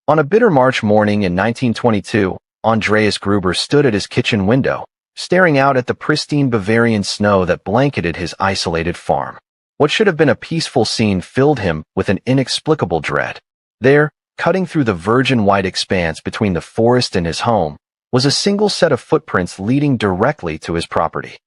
On a bitter March morning in 1922, Andreas Gruber stood at his kitchen window, staring out at the pristine Bavarian snow that blanketed his isolated farm. What should have been a peaceful scene filled him with an inexplicable dread. There, cutting through the virgin white expanse between the forest and his home, was a single set of footprints leading directly to his property.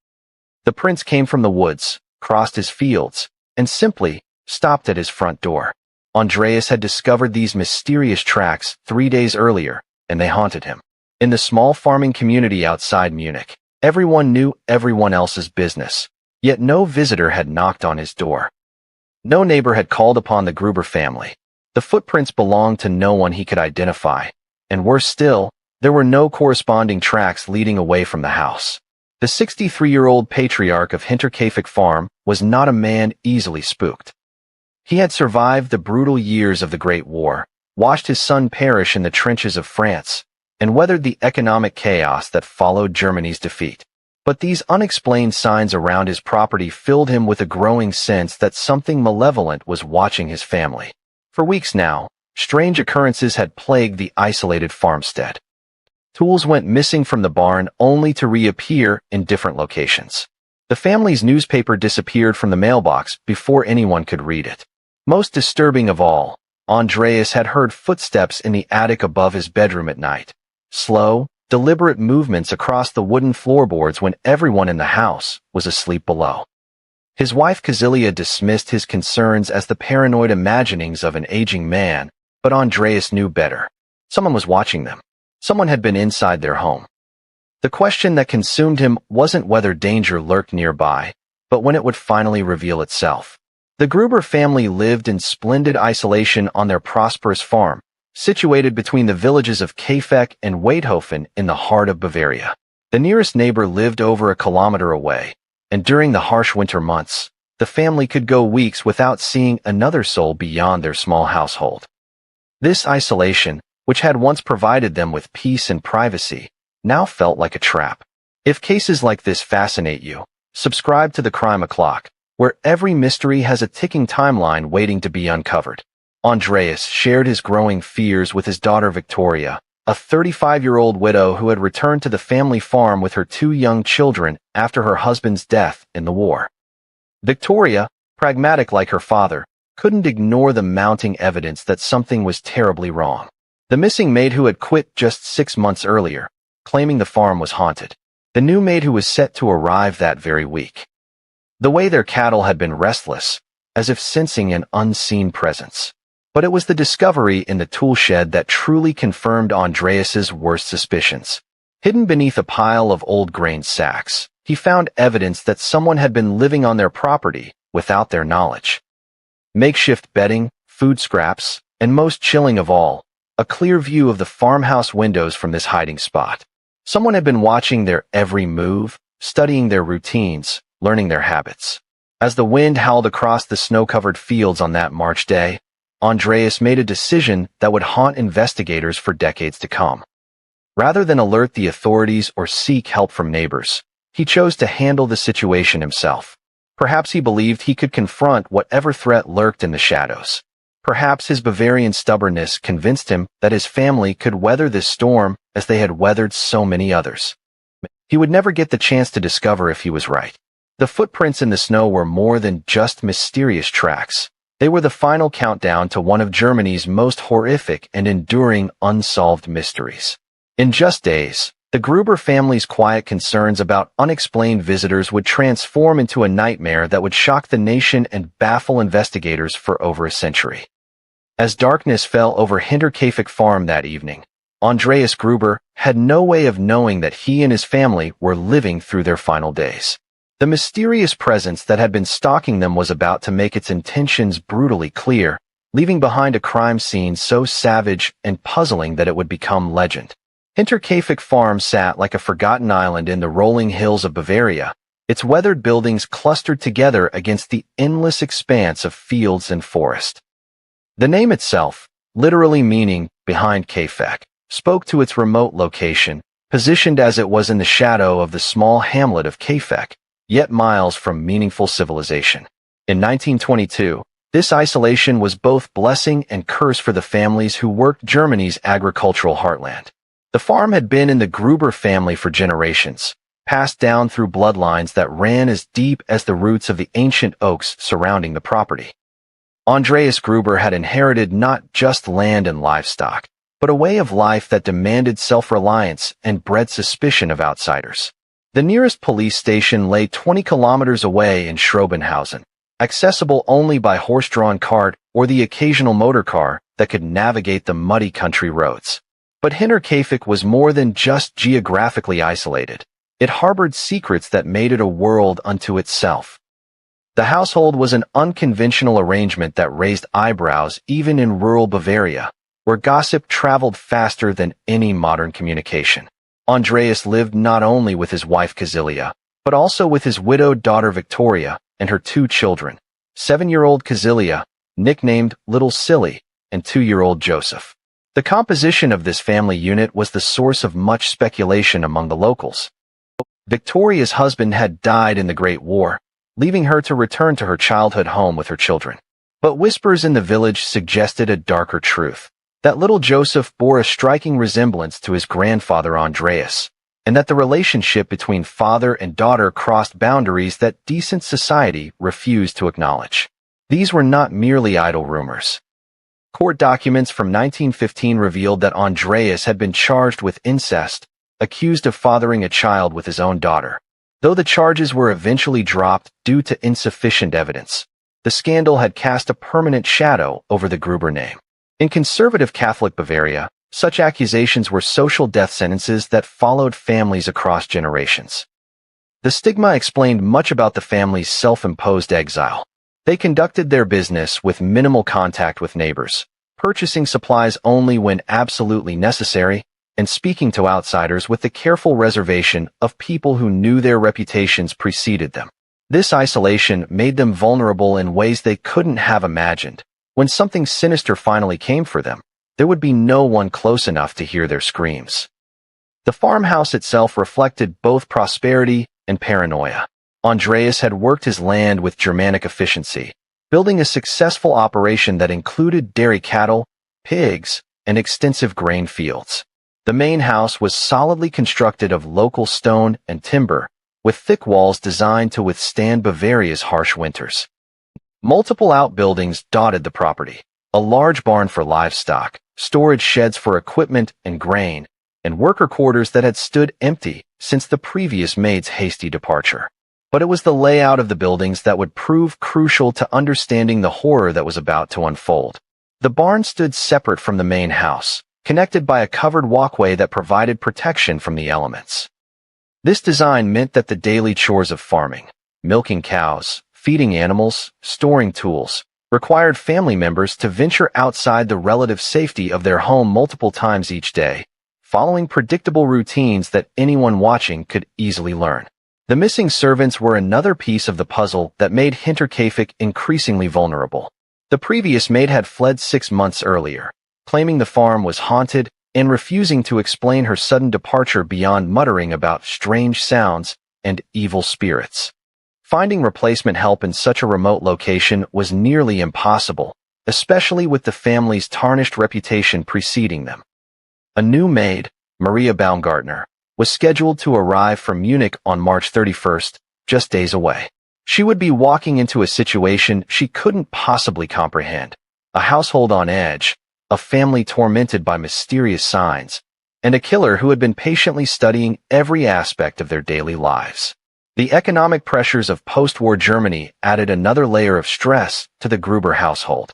The prints came from the woods, crossed his fields, and simply stopped at his front door. Andreas had discovered these mysterious tracks 3 days earlier, and they haunted him. In the small farming community outside Munich, everyone knew everyone else's business, yet no visitor had knocked on his door. No neighbor had called upon the Gruber family. The footprints belonged to no one he could identify, and worse still, there were no corresponding tracks leading away from the house. The 63-year-old patriarch of Hinterkaifeck Farm was not a man easily spooked. He had survived the brutal years of the Great War, watched his son perish in the trenches of France, and weathered the economic chaos that followed Germany's defeat. But these unexplained signs around his property filled him with a growing sense that something malevolent was watching his family. For weeks now, strange occurrences had plagued the isolated farmstead. Tools went missing from the barn only to reappear in different locations. The family's newspaper disappeared from the mailbox before anyone could read it. Most disturbing of all, Andreas had heard footsteps in the attic above his bedroom at night. Slow, deliberate movements across the wooden floorboards when everyone in the house was asleep below. His wife Kazilia dismissed his concerns as the paranoid imaginings of an aging man, but Andreas knew better. Someone was watching them. Someone had been inside their home. The question that consumed him wasn't whether danger lurked nearby, but when it would finally reveal itself. The Gruber family lived in splendid isolation on their prosperous farm, situated between the villages of Kaifeck and Weidhofen in the heart of Bavaria. The nearest neighbor lived over a kilometer away, and during the harsh winter months, the family could go weeks without seeing another soul beyond their small household. This isolation, which had once provided them with peace and privacy, now felt like a trap. If cases like this fascinate you, subscribe to the Crime O'Clock, where every mystery has a ticking timeline waiting to be uncovered. Andreas shared his growing fears with his daughter Victoria, a 35-year-old widow who had returned to the family farm with her 2 young children after her husband's death in the war. Victoria, pragmatic like her father, couldn't ignore the mounting evidence that something was terribly wrong. The missing maid who had quit just 6 months earlier, claiming the farm was haunted. The new maid who was set to arrive that very week. The way their cattle had been restless, as if sensing an unseen presence. But it was the discovery in the tool shed that truly confirmed Andreas's worst suspicions. Hidden beneath a pile of old grain sacks, he found evidence that someone had been living on their property without their knowledge. Makeshift bedding, food scraps, and most chilling of all, a clear view of the farmhouse windows from this hiding spot. Someone had been watching their every move, studying their routines, learning their habits. As the wind howled across the snow-covered fields on that March day, Andreas made a decision that would haunt investigators for decades to come. Rather than alert the authorities or seek help from neighbors, he chose to handle the situation himself. Perhaps he believed he could confront whatever threat lurked in the shadows. Perhaps his Bavarian stubbornness convinced him that his family could weather this storm as they had weathered so many others. He would never get the chance to discover if he was right. The footprints in the snow were more than just mysterious tracks. They were the final countdown to one of Germany's most horrific and enduring unsolved mysteries. In just days, the Gruber family's quiet concerns about unexplained visitors would transform into a nightmare that would shock the nation and baffle investigators for over a century. As darkness fell over Hinterkaifeck Farm that evening, Andreas Gruber had no way of knowing that he and his family were living through their final days. The mysterious presence that had been stalking them was about to make its intentions brutally clear, leaving behind a crime scene so savage and puzzling that it would become legend. Hinterkaifeck Farm sat like a forgotten island in the rolling hills of Bavaria, its weathered buildings clustered together against the endless expanse of fields and forest. The name itself, literally meaning behind Kaifeck, spoke to its remote location, positioned as it was in the shadow of the small hamlet of Kaifeck, yet miles from meaningful civilization. In 1922, This isolation was both blessing and curse for the families who worked Germany's agricultural heartland. The farm had been in the Gruber family for generations, passed down through bloodlines that ran as deep as the roots of the ancient oaks surrounding the property. Andreas Gruber had inherited not just land and livestock, but a way of life that demanded self-reliance and bred suspicion of outsiders. The nearest police station lay 20 kilometers away in Schrobenhausen, accessible only by horse-drawn cart or the occasional motor car that could navigate the muddy country roads. But Hinterkaifeck was more than just geographically isolated. It harbored secrets that made it a world unto itself. The household was an unconventional arrangement that raised eyebrows even in rural Bavaria, where gossip traveled faster than any modern communication. Andreas lived not only with his wife Casilia, but also with his widowed daughter Victoria and her 2 children, 7-year-old Casilia, nicknamed Little Silly, and 2-year-old Joseph. The composition of this family unit was the source of much speculation among the locals. Victoria's husband had died in the Great War, leaving her to return to her childhood home with her children. But whispers in the village suggested a darker truth, that little Joseph bore a striking resemblance to his grandfather Andreas, and that the relationship between father and daughter crossed boundaries that decent society refused to acknowledge. These were not merely idle rumors. Court documents from 1915 revealed that Andreas had been charged with incest, accused of fathering a child with his own daughter. Though the charges were eventually dropped due to insufficient evidence, the scandal had cast a permanent shadow over the Gruber name. In conservative Catholic Bavaria, such accusations were social death sentences that followed families across generations. The stigma explained much about the family's self-imposed exile. They conducted their business with minimal contact with neighbors, purchasing supplies only when absolutely necessary, and speaking to outsiders with the careful reservation of people who knew their reputations preceded them. This isolation made them vulnerable in ways they couldn't have imagined. When something sinister finally came for them, there would be no one close enough to hear their screams. The farmhouse itself reflected both prosperity and paranoia. Andreas had worked his land with Germanic efficiency, building a successful operation that included dairy cattle, pigs, and extensive grain fields. The main house was solidly constructed of local stone and timber, with thick walls designed to withstand Bavaria's harsh winters. Multiple outbuildings dotted the property, a large barn for livestock, storage sheds for equipment and grain, and worker quarters that had stood empty since the previous maid's hasty departure. But it was the layout of the buildings that would prove crucial to understanding the horror that was about to unfold. The barn stood separate from the main house, connected by a covered walkway that provided protection from the elements. This design meant that the daily chores of farming, milking cows, feeding animals, storing tools, required family members to venture outside the relative safety of their home multiple times each day, following predictable routines that anyone watching could easily learn. The missing servants were another piece of the puzzle that made Hinterkaifeck increasingly vulnerable. The previous maid had fled 6 months earlier, claiming the farm was haunted and refusing to explain her sudden departure beyond muttering about strange sounds and evil spirits. Finding replacement help in such a remote location was nearly impossible, especially with the family's tarnished reputation preceding them. A new maid, Maria Baumgartner, was scheduled to arrive from Munich on March 31st, just days away. She would be walking into a situation she couldn't possibly comprehend, a household on edge, a family tormented by mysterious signs, and a killer who had been patiently studying every aspect of their daily lives. The economic pressures of post-war Germany added another layer of stress to the Gruber household.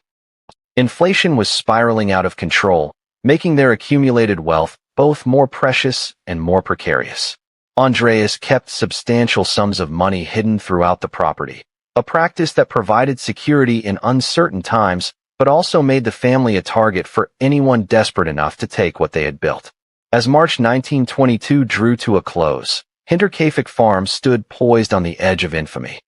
Inflation was spiraling out of control, making their accumulated wealth both more precious and more precarious. Andreas kept substantial sums of money hidden throughout the property, a practice that provided security in uncertain times but also made the family a target for anyone desperate enough to take what they had built. As March 1922 drew to a close, Hinterkaifeck Farm stood poised on the edge of infamy.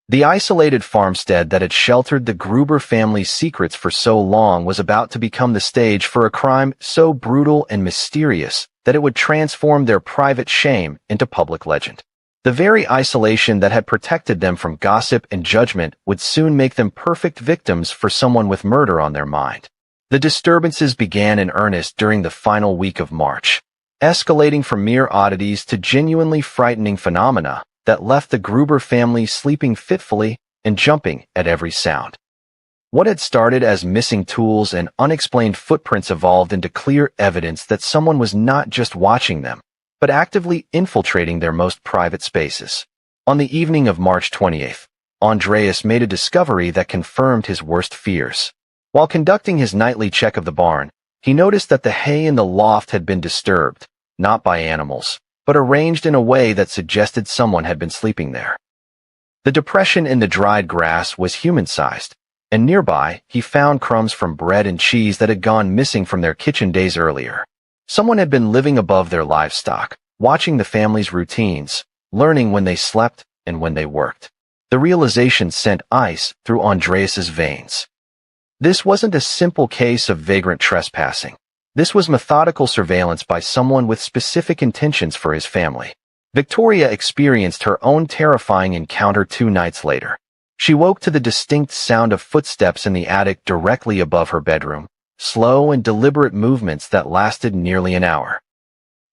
The isolated farmstead that had sheltered the Gruber family's secrets for so long was about to become the stage for a crime so brutal and mysterious that it would transform their private shame into public legend. The very isolation that had protected them from gossip and judgment would soon make them perfect victims for someone with murder on their mind. The disturbances began in earnest during the final week of March, escalating from mere oddities to genuinely frightening phenomena that left the Gruber family sleeping fitfully and jumping at every sound. What had started as missing tools and unexplained footprints evolved into clear evidence that someone was not just watching them, but actively infiltrating their most private spaces. On the evening of March 28th, Andreas made a discovery that confirmed his worst fears. While conducting his nightly check of the barn, he noticed that the hay in the loft had been disturbed, not by animals, but arranged in a way that suggested someone had been sleeping there. The depression in the dried grass was human-sized, and nearby he found crumbs from bread and cheese that had gone missing from their kitchen days earlier. Someone had been living above their livestock, watching the family's routines, learning when they slept and when they worked. The realization sent ice through Andreas's veins. This wasn't a simple case of vagrant trespassing. This was methodical surveillance by someone with specific intentions for his family. Victoria experienced her own terrifying encounter 2 nights later. She woke to the distinct sound of footsteps in the attic directly above her bedroom, slow and deliberate movements that lasted nearly an hour.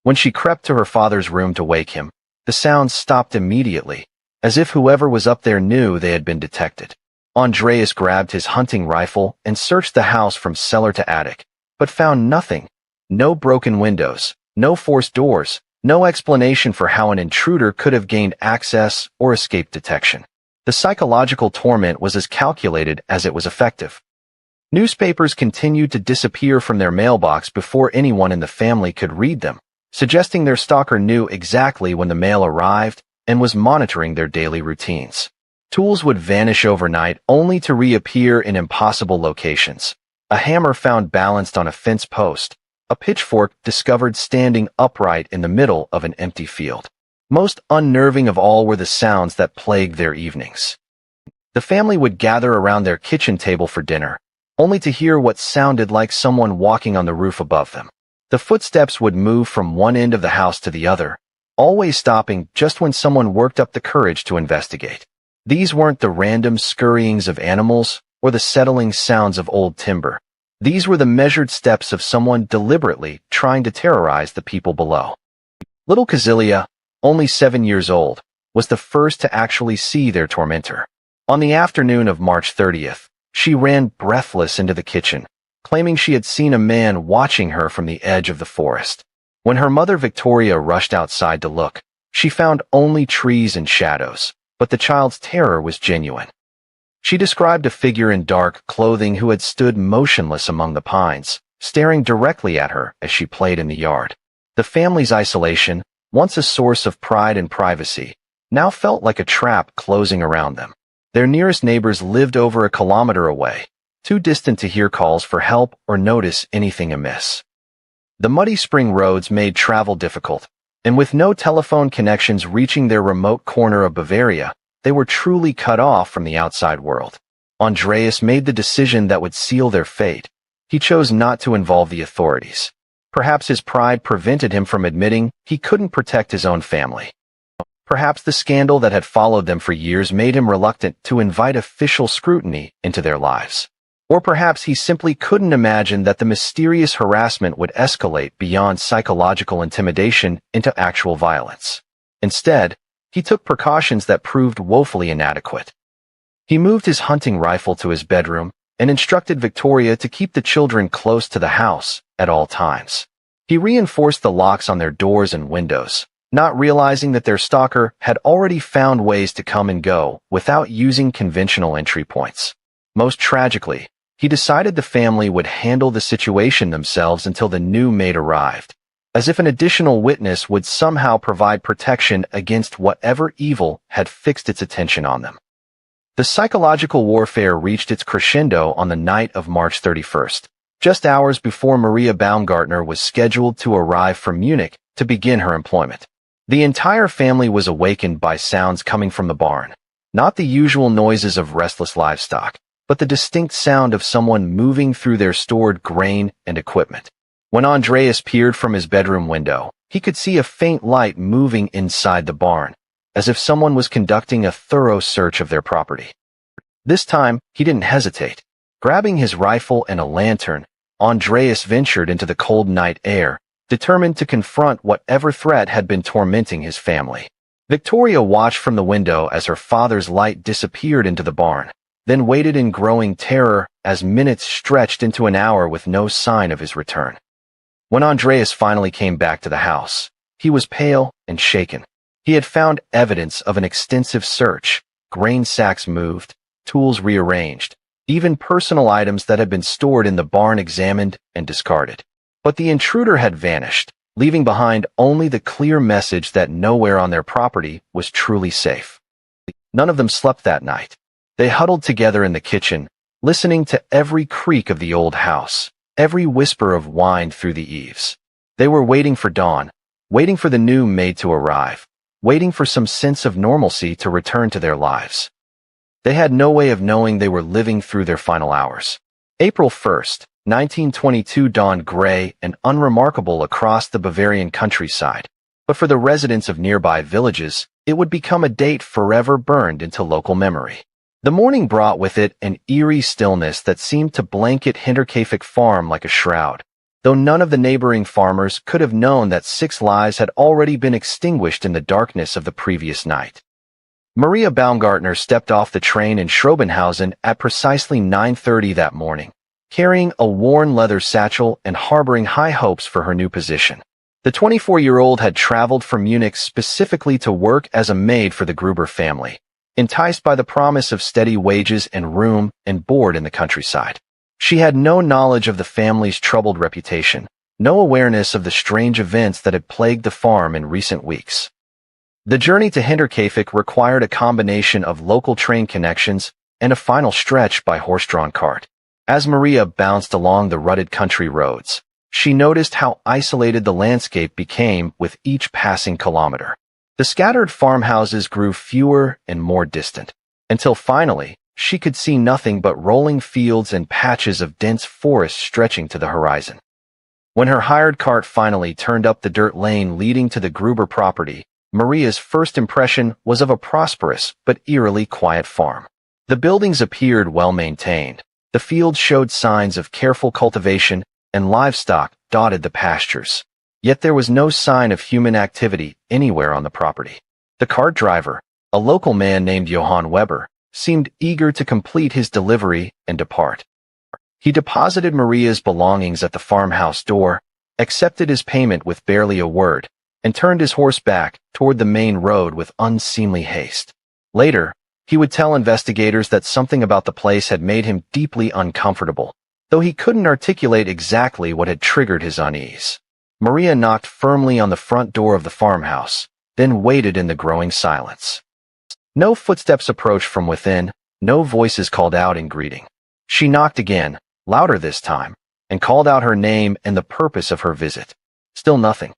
When she crept to her father's room to wake him, the sounds stopped immediately, as if whoever was up there knew they had been detected. Andreas grabbed his hunting rifle and searched the house from cellar to attic, but found nothing. No broken windows, no forced doors, no explanation for how an intruder could have gained access or escaped detection. The psychological torment was as calculated as it was effective. Newspapers continued to disappear from their mailbox before anyone in the family could read them, suggesting their stalker knew exactly when the mail arrived and was monitoring their daily routines. Tools would vanish overnight only to reappear in impossible locations. A hammer found balanced on a fence post, a pitchfork discovered standing upright in the middle of an empty field. Most unnerving of all were the sounds that plagued their evenings. The family would gather around their kitchen table for dinner, only to hear what sounded like someone walking on the roof above them. The footsteps would move from one end of the house to the other, always stopping just when someone worked up the courage to investigate. These weren't the random scurryings of animals or the settling sounds of old timber. These were the measured steps of someone deliberately trying to terrorize the people below. Little Kazilia, only 7 years old, was the first to actually see their tormentor. On the afternoon of March 30th, she ran breathless into the kitchen, claiming she had seen a man watching her from the edge of the forest. When her mother Victoria rushed outside to look, she found only trees and shadows, but the child's terror was genuine. She described a figure in dark clothing who had stood motionless among the pines, staring directly at her as she played in the yard. The family's isolation, once a source of pride and privacy, now felt like a trap closing around them. Their nearest neighbors lived over a kilometer away, too distant to hear calls for help or notice anything amiss. The muddy spring roads made travel difficult, and with no telephone connections reaching their remote corner of Bavaria, they were truly cut off from the outside world. Andreas made the decision that would seal their fate. He chose not to involve the authorities. Perhaps his pride prevented him from admitting he couldn't protect his own family. Perhaps the scandal that had followed them for years made him reluctant to invite official scrutiny into their lives. Or perhaps he simply couldn't imagine that the mysterious harassment would escalate beyond psychological intimidation into actual violence. Instead, he took precautions that proved woefully inadequate. He moved his hunting rifle to his bedroom and instructed Victoria to keep the children close to the house at all times. He reinforced the locks on their doors and windows, not realizing that their stalker had already found ways to come and go without using conventional entry points. Most tragically, he decided the family would handle the situation themselves until the new maid arrived, as if an additional witness would somehow provide protection against whatever evil had fixed its attention on them. The psychological warfare reached its crescendo on the night of March 31st, just hours before Maria Baumgartner was scheduled to arrive from Munich to begin her employment. The entire family was awakened by sounds coming from the barn, not the usual noises of restless livestock, but the distinct sound of someone moving through their stored grain and equipment. When Andreas peered from his bedroom window, he could see a faint light moving inside the barn, as if someone was conducting a thorough search of their property. This time, he didn't hesitate. Grabbing his rifle and a lantern, Andreas ventured into the cold night air, determined to confront whatever threat had been tormenting his family. Victoria watched from the window as her father's light disappeared into the barn, then waited in growing terror as minutes stretched into an hour with no sign of his return. When Andreas finally came back to the house, he was pale and shaken. He had found evidence of an extensive search, grain sacks moved, tools rearranged, even personal items that had been stored in the barn examined and discarded. But the intruder had vanished, leaving behind only the clear message that nowhere on their property was truly safe. None of them slept that night. They huddled together in the kitchen, listening to every creak of the old house, every whisper of wine through the eaves. They were waiting for dawn, waiting for the new maid to arrive, waiting for some sense of normalcy to return to their lives. They had no way of knowing they were living through their final hours. April 1st, 1922 dawned gray and unremarkable across the Bavarian countryside, but for the residents of nearby villages, it would become a date forever burned into local memory. The morning brought with it an eerie stillness that seemed to blanket Hinterkaifeck farm like a shroud, though none of the neighboring farmers could have known that 6 lives had already been extinguished in the darkness of the previous night. Maria Baumgartner stepped off the train in Schrobenhausen at precisely 9:30 that morning, carrying a worn leather satchel and harboring high hopes for her new position. The 24-year-old had traveled from Munich specifically to work as a maid for the Gruber family, enticed by the promise of steady wages and room and board in the countryside. She had no knowledge of the family's troubled reputation, no awareness of the strange events that had plagued the farm in recent weeks. The journey to Hinterkaifeck required a combination of local train connections and a final stretch by horse-drawn cart. As Maria bounced along the rutted country roads, she noticed how isolated the landscape became with each passing kilometer. The scattered farmhouses grew fewer and more distant, until finally, she could see nothing but rolling fields and patches of dense forest stretching to the horizon. When her hired cart finally turned up the dirt lane leading to the Gruber property, Maria's first impression was of a prosperous but eerily quiet farm. The buildings appeared well-maintained, the fields showed signs of careful cultivation, and livestock dotted the pastures. Yet there was no sign of human activity anywhere on the property. The cart driver, a local man named Johann Weber, seemed eager to complete his delivery and depart. He deposited Maria's belongings at the farmhouse door, accepted his payment with barely a word, and turned his horse back toward the main road with unseemly haste. Later, he would tell investigators that something about the place had made him deeply uncomfortable, though he couldn't articulate exactly what had triggered his unease. Maria knocked firmly on the front door of the farmhouse, then waited in the growing silence. No footsteps approached from within, no voices called out in greeting. She knocked again, louder this time, and called out her name and the purpose of her visit. Still nothing.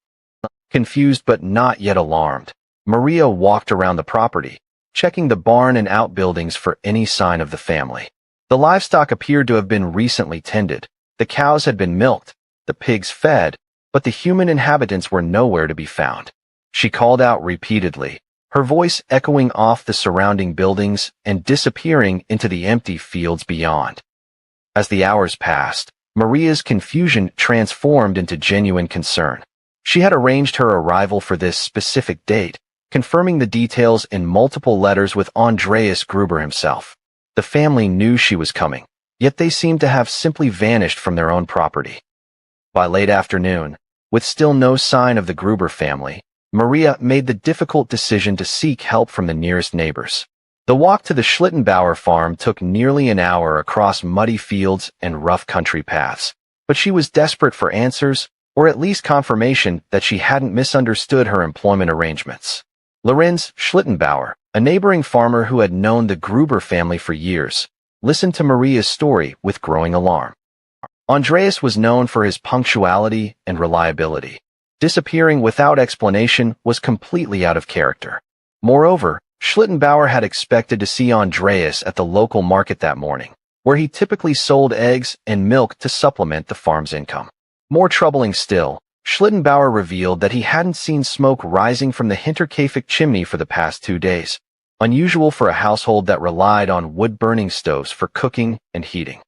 Confused but not yet alarmed, Maria walked around the property, checking the barn and outbuildings for any sign of the family. The livestock appeared to have been recently tended. The cows had been milked, the pigs fed, but the human inhabitants were nowhere to be found. She called out repeatedly, her voice echoing off the surrounding buildings and disappearing into the empty fields beyond. As the hours passed, Maria's confusion transformed into genuine concern. She had arranged her arrival for this specific date, confirming the details in multiple letters with Andreas Gruber himself. The family knew she was coming, yet they seemed to have simply vanished from their own property. By late afternoon, with still no sign of the Gruber family, Maria made the difficult decision to seek help from the nearest neighbors. The walk to the Schlittenbauer farm took nearly an hour across muddy fields and rough country paths, but she was desperate for answers, or at least confirmation that she hadn't misunderstood her employment arrangements. Lorenz Schlittenbauer, a neighboring farmer who had known the Gruber family for years, listened to Maria's story with growing alarm. Andreas was known for his punctuality and reliability. Disappearing without explanation was completely out of character. Moreover, Schlittenbauer had expected to see Andreas at the local market that morning, where he typically sold eggs and milk to supplement the farm's income. More troubling still, Schlittenbauer revealed that he hadn't seen smoke rising from the Hinterkaifeck chimney for the past 2 days, unusual for a household that relied on wood-burning stoves for cooking and heating.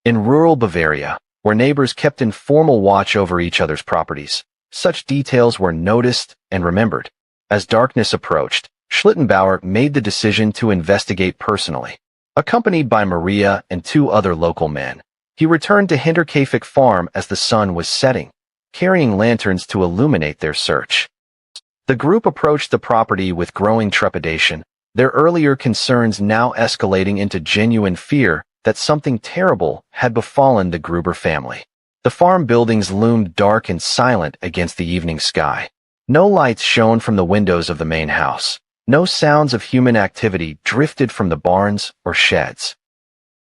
In rural Bavaria, where neighbors kept informal watch over each other's properties, such details were noticed and remembered. As darkness approached, Schlittenbauer made the decision to investigate personally. Accompanied by Maria and 2 other local men, he returned to Hinterkaifeck Farm as the sun was setting, carrying lanterns to illuminate their search. The group approached the property with growing trepidation, their earlier concerns now escalating into genuine fear that something terrible had befallen the Gruber family. The farm buildings loomed dark and silent against the evening sky. No lights shone from the windows of the main house. No sounds of human activity drifted from the barns or sheds.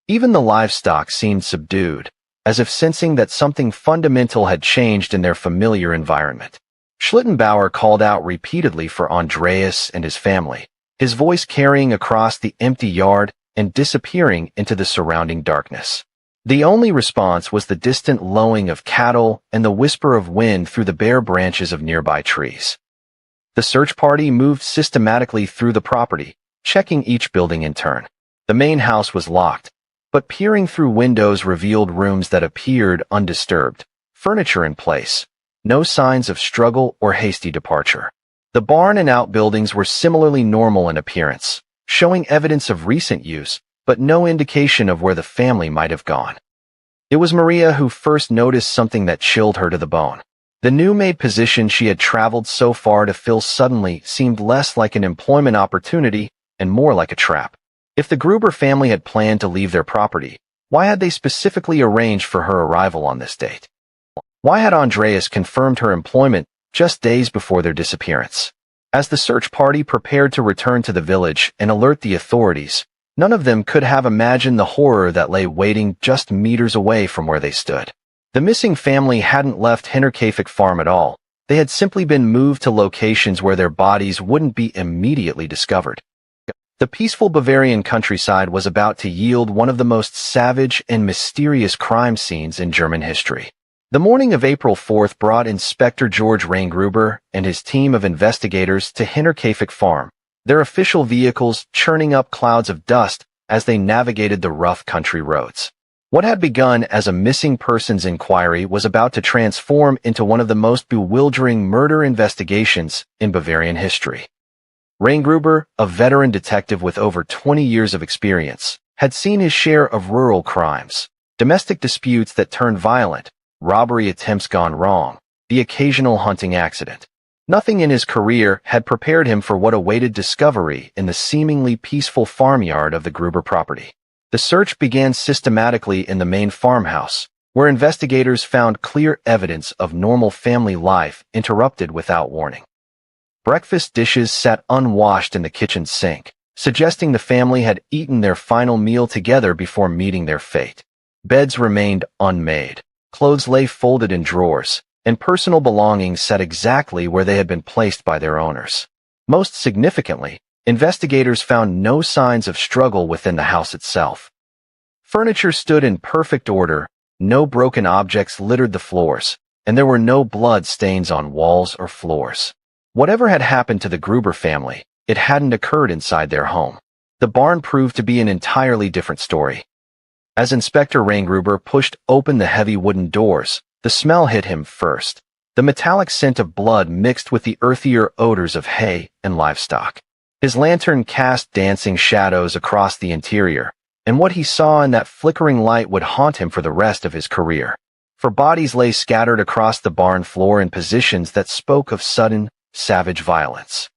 Even the livestock seemed subdued, as if sensing that something fundamental had changed in their familiar environment. Schlittenbauer called out repeatedly for Andreas and his family, his voice carrying across the empty yard and disappearing into the surrounding darkness. The only response was the distant lowing of cattle and the whisper of wind through the bare branches of nearby trees. The search party moved systematically through the property, checking each building in turn. The main house was locked, but peering through windows revealed rooms that appeared undisturbed, furniture in place, no signs of struggle or hasty departure. The barn and outbuildings were similarly normal in appearance, showing evidence of recent use, but no indication of where the family might have gone. It was Maria who first noticed something that chilled her to the bone. The new-made position she had traveled so far to fill suddenly seemed less like an employment opportunity and more like a trap. If the Gruber family had planned to leave their property, why had they specifically arranged for her arrival on this date? Why had Andreas confirmed her employment just days before their disappearance? As the search party prepared to return to the village and alert the authorities, none of them could have imagined the horror that lay waiting just meters away from where they stood. The missing family hadn't left Hinterkaifeck Farm at all. They had simply been moved to locations where their bodies wouldn't be immediately discovered. The peaceful Bavarian countryside was about to yield one of the most savage and mysterious crime scenes in German history. The morning of April 4th brought Inspector George Gruber and his team of investigators to Hinterkaifeck Farm, their official vehicles churning up clouds of dust as they navigated the rough country roads. What had begun as a missing persons inquiry was about to transform into one of the most bewildering murder investigations in Bavarian history. Gruber, a veteran detective with over 20 years of experience, had seen his share of rural crimes, domestic disputes that turned violent, robbery attempts gone wrong, the occasional hunting accident. Nothing in his career had prepared him for what awaited discovery in the seemingly peaceful farmyard of the Gruber property. The search began systematically in the main farmhouse, where investigators found clear evidence of normal family life interrupted without warning. Breakfast dishes sat unwashed in the kitchen sink, suggesting the family had eaten their final meal together before meeting their fate. Beds remained unmade, clothes lay folded in drawers, and personal belongings sat exactly where they had been placed by their owners. Most significantly, investigators found no signs of struggle within the house itself. Furniture stood in perfect order, no broken objects littered the floors, and there were no blood stains on walls or floors. Whatever had happened to the Gruber family, it hadn't occurred inside their home. The barn proved to be an entirely different story. As Inspector Gruber pushed open the heavy wooden doors, the smell hit him first, the metallic scent of blood mixed with the earthier odors of hay and livestock. His lantern cast dancing shadows across the interior, and what he saw in that flickering light would haunt him for the rest of his career. For bodies lay scattered across the barn floor in positions that spoke of sudden, savage violence.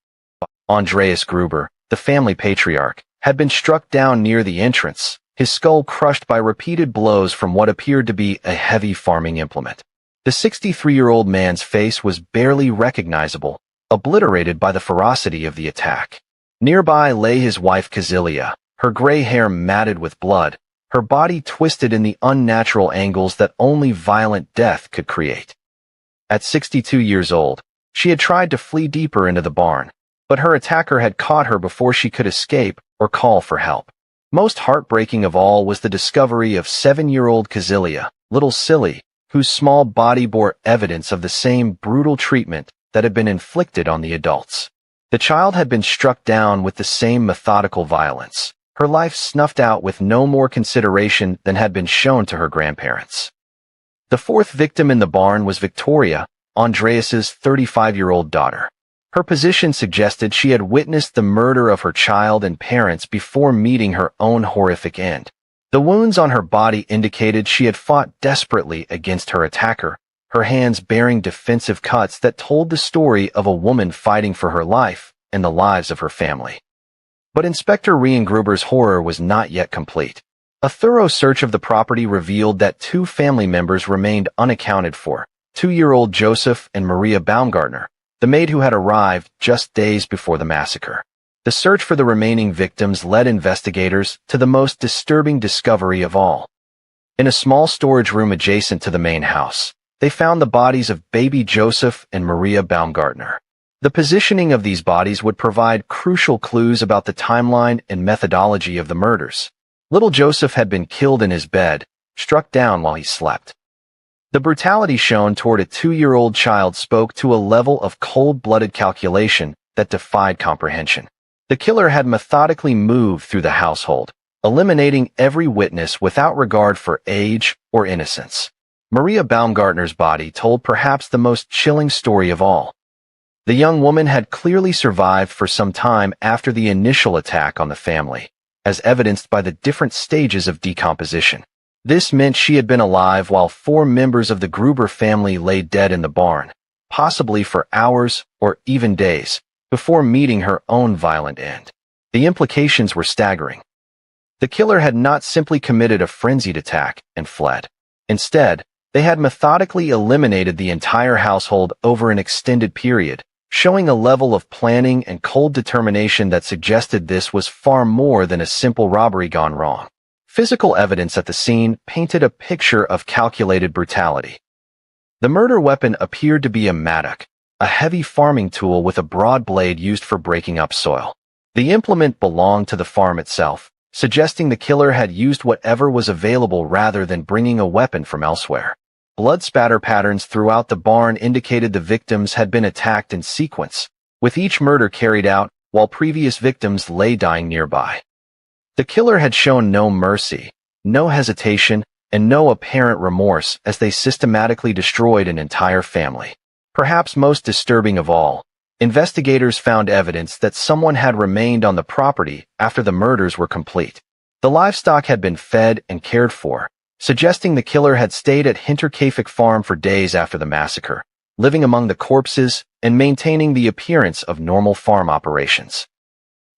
Andreas Gruber, the family patriarch, had been struck down near the entrance, his skull crushed by repeated blows from what appeared to be a heavy farming implement. The 63-year-old man's face was barely recognizable, obliterated by the ferocity of the attack. Nearby lay his wife Kazilia, her gray hair matted with blood, her body twisted in the unnatural angles that only violent death could create. At 62 years old, she had tried to flee deeper into the barn, but her attacker had caught her before she could escape or call for help. Most heartbreaking of all was the discovery of 7-year-old Kazilia, little Silly, whose small body bore evidence of the same brutal treatment that had been inflicted on the adults. The child had been struck down with the same methodical violence, her life snuffed out with no more consideration than had been shown to her grandparents. The fourth victim in the barn was Victoria, Andreas's 35-year-old daughter. Her position suggested she had witnessed the murder of her child and parents before meeting her own horrific end. The wounds on her body indicated she had fought desperately against her attacker, her hands bearing defensive cuts that told the story of a woman fighting for her life and the lives of her family. But Inspector Gruber's horror was not yet complete. A thorough search of the property revealed that two family members remained unaccounted for, 2-year-old Joseph and Maria Baumgartner, the maid who had arrived just days before the massacre. The search for the remaining victims led investigators to the most disturbing discovery of all. In a small storage room adjacent to the main house, they found the bodies of baby Joseph and Maria Baumgartner. The positioning of these bodies would provide crucial clues about the timeline and methodology of the murders. Little Joseph had been killed in his bed, struck down while he slept. The brutality shown toward a 2-year-old child spoke to a level of cold-blooded calculation that defied comprehension. The killer had methodically moved through the household, eliminating every witness without regard for age or innocence. Maria Baumgartner's body told perhaps the most chilling story of all. The young woman had clearly survived for some time after the initial attack on the family, as evidenced by the different stages of decomposition. This meant she had been alive while 4 members of the Gruber family lay dead in the barn, possibly for hours or even days, before meeting her own violent end. The implications were staggering. The killer had not simply committed a frenzied attack and fled. Instead, they had methodically eliminated the entire household over an extended period, showing a level of planning and cold determination that suggested this was far more than a simple robbery gone wrong. Physical evidence at the scene painted a picture of calculated brutality. The murder weapon appeared to be a mattock, a heavy farming tool with a broad blade used for breaking up soil. The implement belonged to the farm itself, suggesting the killer had used whatever was available rather than bringing a weapon from elsewhere. Blood spatter patterns throughout the barn indicated the victims had been attacked in sequence, with each murder carried out while previous victims lay dying nearby. The killer had shown no mercy, no hesitation, and no apparent remorse as they systematically destroyed an entire family. Perhaps most disturbing of all, investigators found evidence that someone had remained on the property after the murders were complete. The livestock had been fed and cared for, suggesting the killer had stayed at Hinterkaifeck farm for days after the massacre, living among the corpses and maintaining the appearance of normal farm operations.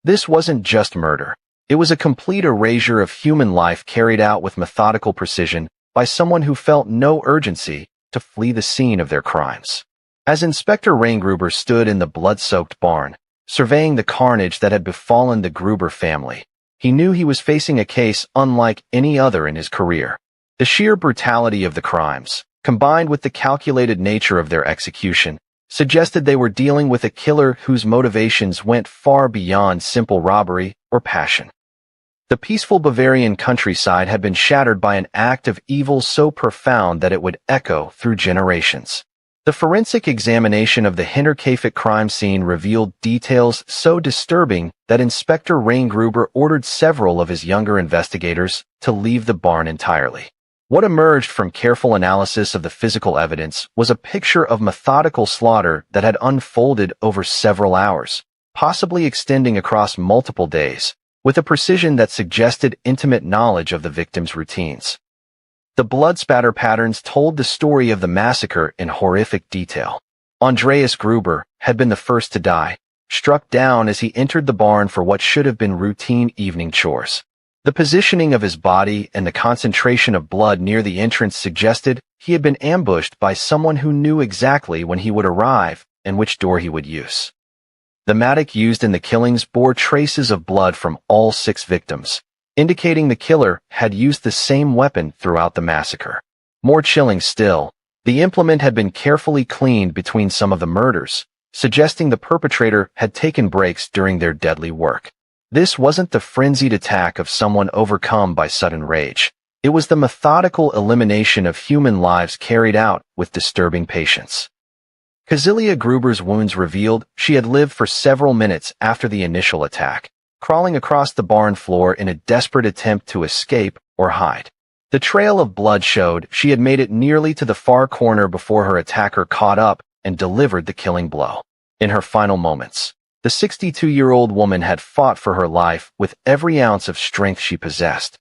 This wasn't just murder. It was a complete erasure of human life carried out with methodical precision by someone who felt no urgency to flee the scene of their crimes. As Inspector Gruber stood in the blood-soaked barn, surveying the carnage that had befallen the Gruber family, he knew he was facing a case unlike any other in his career. The sheer brutality of the crimes, combined with the calculated nature of their execution, suggested they were dealing with a killer whose motivations went far beyond simple robbery or passion. The peaceful Bavarian countryside had been shattered by an act of evil so profound that it would echo through generations. The forensic examination of the Hinterkaifeck crime scene revealed details so disturbing that Inspector Gruber ordered several of his younger investigators to leave the barn entirely. What emerged from careful analysis of the physical evidence was a picture of methodical slaughter that had unfolded over several hours, possibly extending across multiple days, with a precision that suggested intimate knowledge of the victim's routines. The blood spatter patterns told the story of the massacre in horrific detail. Andreas Gruber had been the first to die, struck down as he entered the barn for what should have been routine evening chores. The positioning of his body and the concentration of blood near the entrance suggested he had been ambushed by someone who knew exactly when he would arrive and which door he would use. The mattock used in the killings bore traces of blood from all 6 victims, indicating the killer had used the same weapon throughout the massacre. More chilling still, the implement had been carefully cleaned between some of the murders, suggesting the perpetrator had taken breaks during their deadly work. This wasn't the frenzied attack of someone overcome by sudden rage. It was the methodical elimination of human lives carried out with disturbing patience. Casilia Gruber's wounds revealed she had lived for several minutes after the initial attack, crawling across the barn floor in a desperate attempt to escape or hide. The trail of blood showed she had made it nearly to the far corner before her attacker caught up and delivered the killing blow. In her final moments, the 62-year-old woman had fought for her life with every ounce of strength she possessed.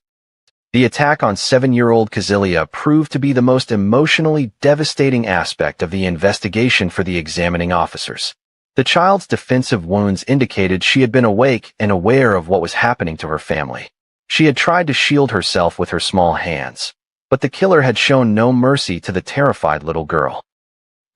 The attack on 7-year-old Casilia proved to be the most emotionally devastating aspect of the investigation for the examining officers. The child's defensive wounds indicated she had been awake and aware of what was happening to her family. She had tried to shield herself with her small hands, but the killer had shown no mercy to the terrified little girl.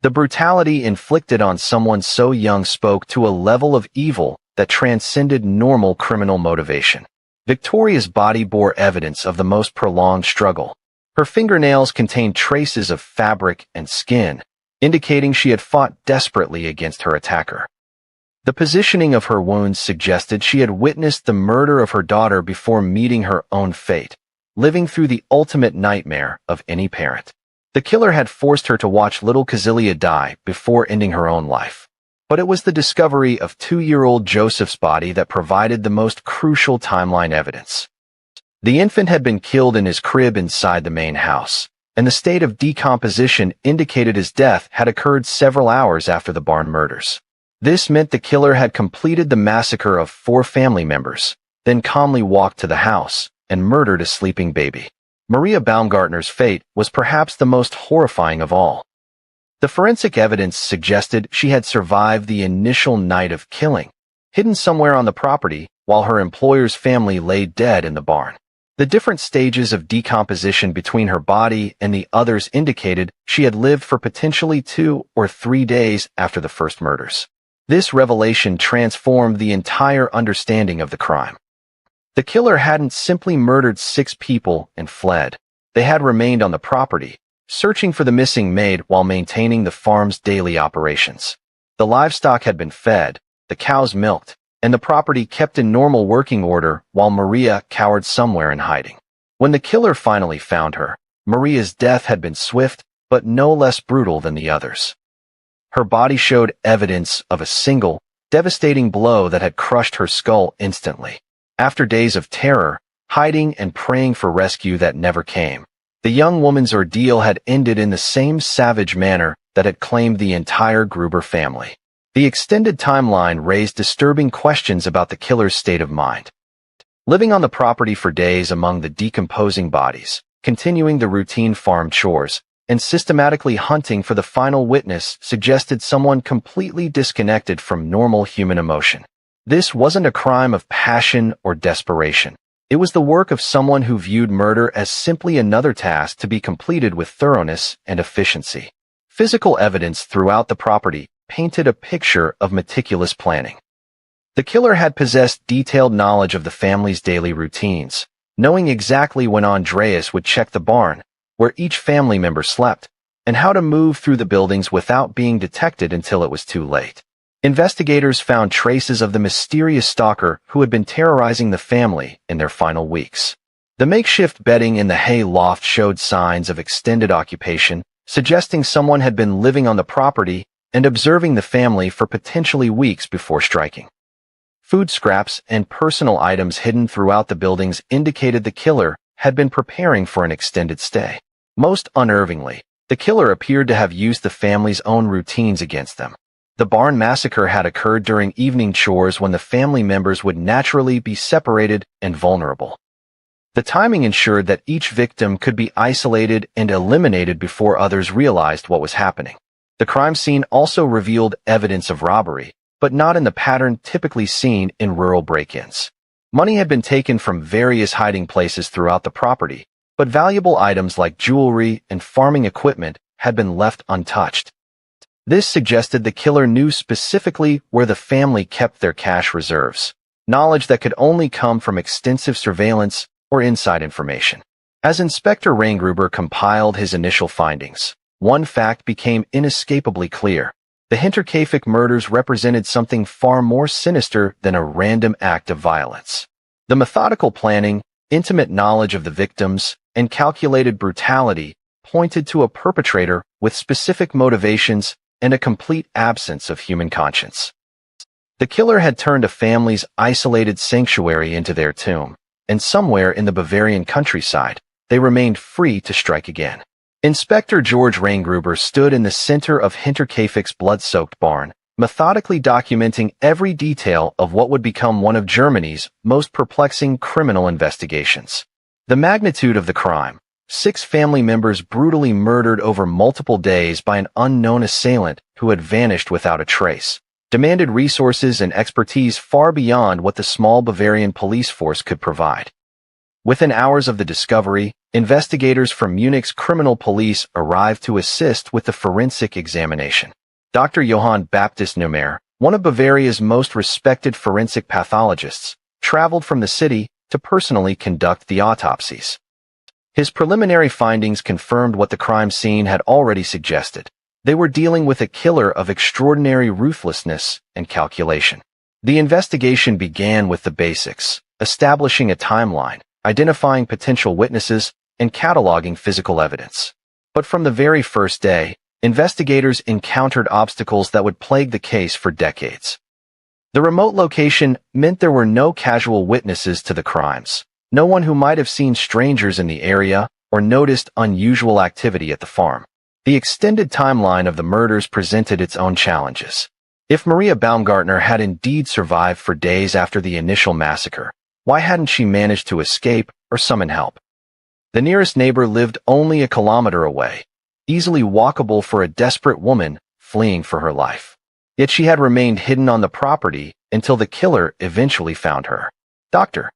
The brutality inflicted on someone so young spoke to a level of evil that transcended normal criminal motivation. Victoria's body bore evidence of the most prolonged struggle. Her fingernails contained traces of fabric and skin, indicating she had fought desperately against her attacker. The positioning of her wounds suggested she had witnessed the murder of her daughter before meeting her own fate, living through the ultimate nightmare of any parent. The killer had forced her to watch little Casilia die before ending her own life. But it was the discovery of 2-year-old Joseph's body that provided the most crucial timeline evidence. The infant had been killed in his crib inside the main house, and the state of decomposition indicated his death had occurred several hours after the barn murders. This meant the killer had completed the massacre of 4 family members, then calmly walked to the house and murdered a sleeping baby. Maria Baumgartner's fate was perhaps the most horrifying of all. The forensic evidence suggested she had survived the initial night of killing, hidden somewhere on the property while her employer's family lay dead in the barn. The different stages of decomposition between her body and the others indicated she had lived for potentially 2 or 3 days after the first murders. This revelation transformed the entire understanding of the crime. The killer hadn't simply murdered 6 people and fled. They had remained on the property, searching for the missing maid while maintaining the farm's daily operations. The livestock had been fed, the cows milked, and the property kept in normal working order while Maria cowered somewhere in hiding. When the killer finally found her, Maria's death had been swift but no less brutal than the others. Her body showed evidence of a single, devastating blow that had crushed her skull instantly. After days of terror, hiding and praying for rescue that never came, the young woman's ordeal had ended in the same savage manner that had claimed the entire Gruber family. The extended timeline raised disturbing questions about the killer's state of mind. Living on the property for days among the decomposing bodies, continuing the routine farm chores, and systematically hunting for the final witness suggested someone completely disconnected from normal human emotion. This wasn't a crime of passion or desperation. It was the work of someone who viewed murder as simply another task to be completed with thoroughness and efficiency. Physical evidence throughout the property painted a picture of meticulous planning. The killer had possessed detailed knowledge of the family's daily routines, knowing exactly when Andreas would check the barn, where each family member slept, and how to move through the buildings without being detected until it was too late. Investigators found traces of the mysterious stalker who had been terrorizing the family in their final weeks. The makeshift bedding in the hay loft showed signs of extended occupation, suggesting someone had been living on the property and observing the family for potentially weeks before striking. Food scraps and personal items hidden throughout the buildings indicated the killer had been preparing for an extended stay. Most unnervingly, the killer appeared to have used the family's own routines against them. The barn massacre had occurred during evening chores when the family members would naturally be separated and vulnerable. The timing ensured that each victim could be isolated and eliminated before others realized what was happening. The crime scene also revealed evidence of robbery, but not in the pattern typically seen in rural break-ins. Money had been taken from various hiding places throughout the property, but valuable items like jewelry and farming equipment had been left untouched. This suggested the killer knew specifically where the family kept their cash reserves, knowledge that could only come from extensive surveillance or inside information. As Inspector Gruber compiled his initial findings, one fact became inescapably clear. The Hinterkaifeck murders represented something far more sinister than a random act of violence. The methodical planning, intimate knowledge of the victims, and calculated brutality pointed to a perpetrator with specific motivations and a complete absence of human conscience. The killer had turned a family's isolated sanctuary into their tomb, and somewhere in the Bavarian countryside, they remained free to strike again. Inspector George Gruber stood in the center of Hinterkaifeck's blood-soaked barn, methodically documenting every detail of what would become one of Germany's most perplexing criminal investigations. The magnitude of the crime, 6 family members brutally murdered over multiple days by an unknown assailant who had vanished without a trace, demanded resources and expertise far beyond what the small Bavarian police force could provide. Within hours of the discovery, investigators from Munich's criminal police arrived to assist with the forensic examination. Dr. Johann Baptist Neumayer, one of Bavaria's most respected forensic pathologists, traveled from the city to personally conduct the autopsies. His preliminary findings confirmed what the crime scene had already suggested. They were dealing with a killer of extraordinary ruthlessness and calculation. The investigation began with the basics, establishing a timeline, identifying potential witnesses, and cataloging physical evidence. But from the very first day, investigators encountered obstacles that would plague the case for decades. The remote location meant there were no casual witnesses to the crimes, no one who might have seen strangers in the area or noticed unusual activity at the farm. The extended timeline of the murders presented its own challenges. If Maria Baumgartner had indeed survived for days after the initial massacre, why hadn't she managed to escape or summon help? The nearest neighbor lived only a kilometer away, easily walkable for a desperate woman fleeing for her life. Yet she had remained hidden on the property until the killer eventually found her. Dr.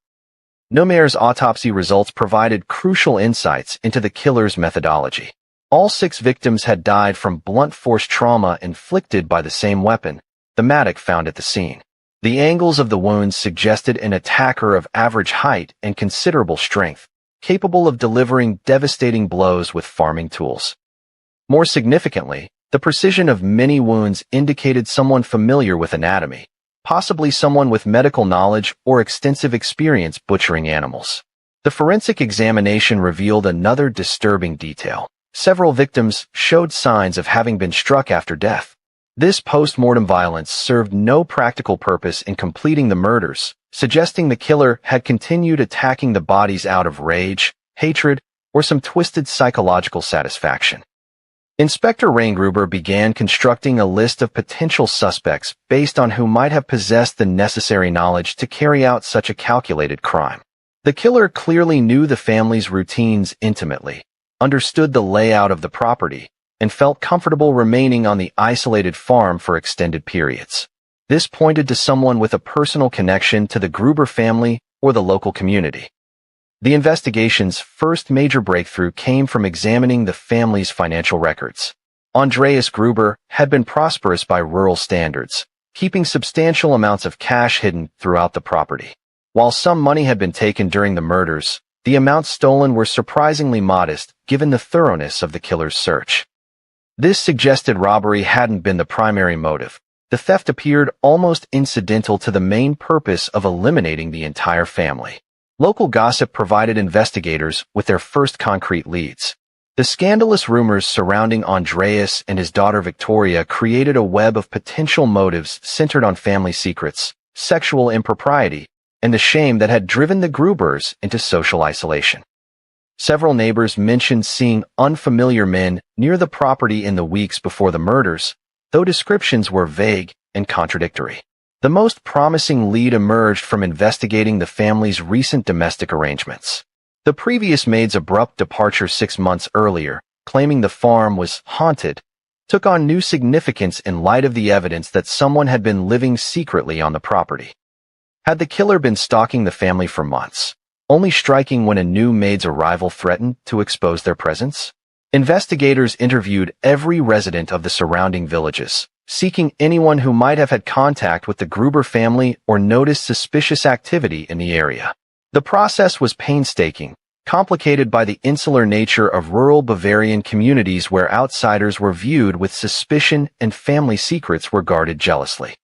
Neumeyer's autopsy results provided crucial insights into the killer's methodology. All 6 victims had died from blunt force trauma inflicted by the same weapon, the mattock found at the scene. The angles of the wounds suggested an attacker of average height and considerable strength, capable of delivering devastating blows with farming tools. More significantly, the precision of many wounds indicated someone familiar with anatomy, possibly someone with medical knowledge or extensive experience butchering animals. The forensic examination revealed another disturbing detail. Several victims showed signs of having been struck after death. This post-mortem violence served no practical purpose in completing the murders, suggesting the killer had continued attacking the bodies out of rage, hatred, or some twisted psychological satisfaction. Inspector Gruber began constructing a list of potential suspects based on who might have possessed the necessary knowledge to carry out such a calculated crime. The killer clearly knew the family's routines intimately, understood the layout of the property, and felt comfortable remaining on the isolated farm for extended periods. This pointed to someone with a personal connection to the Gruber family or the local community. The investigation's first major breakthrough came from examining the family's financial records. Andreas Gruber had been prosperous by rural standards, keeping substantial amounts of cash hidden throughout the property. While some money had been taken during the murders, the amounts stolen were surprisingly modest given the thoroughness of the killer's search. This suggested robbery hadn't been the primary motive. The theft appeared almost incidental to the main purpose of eliminating the entire family. Local gossip provided investigators with their first concrete leads. The scandalous rumors surrounding Andreas and his daughter Victoria created a web of potential motives centered on family secrets, sexual impropriety, and the shame that had driven the Grubers into social isolation. Several neighbors mentioned seeing unfamiliar men near the property in the weeks before the murders, though descriptions were vague and contradictory. The most promising lead emerged from investigating the family's recent domestic arrangements. The previous maid's abrupt departure 6 months earlier, claiming the farm was haunted, took on new significance in light of the evidence that someone had been living secretly on the property. Had the killer been stalking the family for months, only striking when a new maid's arrival threatened to expose their presence? Investigators interviewed every resident of the surrounding villages, seeking anyone who might have had contact with the Gruber family or noticed suspicious activity in the area. The process was painstaking, complicated by the insular nature of rural Bavarian communities where outsiders were viewed with suspicion and family secrets were guarded jealously.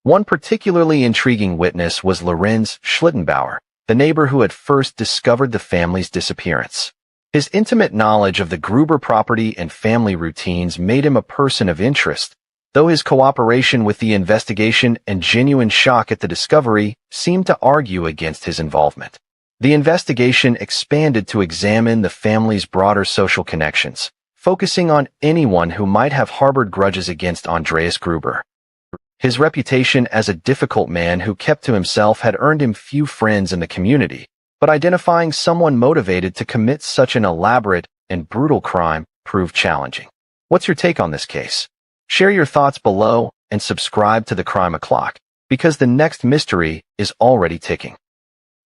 One particularly intriguing witness was Lorenz Schlittenbauer, the neighbor who had first discovered the family's disappearance. His intimate knowledge of the Gruber property and family routines made him a person of interest, though his cooperation with the investigation and genuine shock at the discovery seemed to argue against his involvement. The investigation expanded to examine the family's broader social connections, focusing on anyone who might have harbored grudges against Andreas Gruber. His reputation as a difficult man who kept to himself had earned him few friends in the community, but identifying someone motivated to commit such an elaborate and brutal crime proved challenging. What's your take on this case? Share your thoughts below and subscribe to the Crime O'Clock, because the next mystery is already ticking.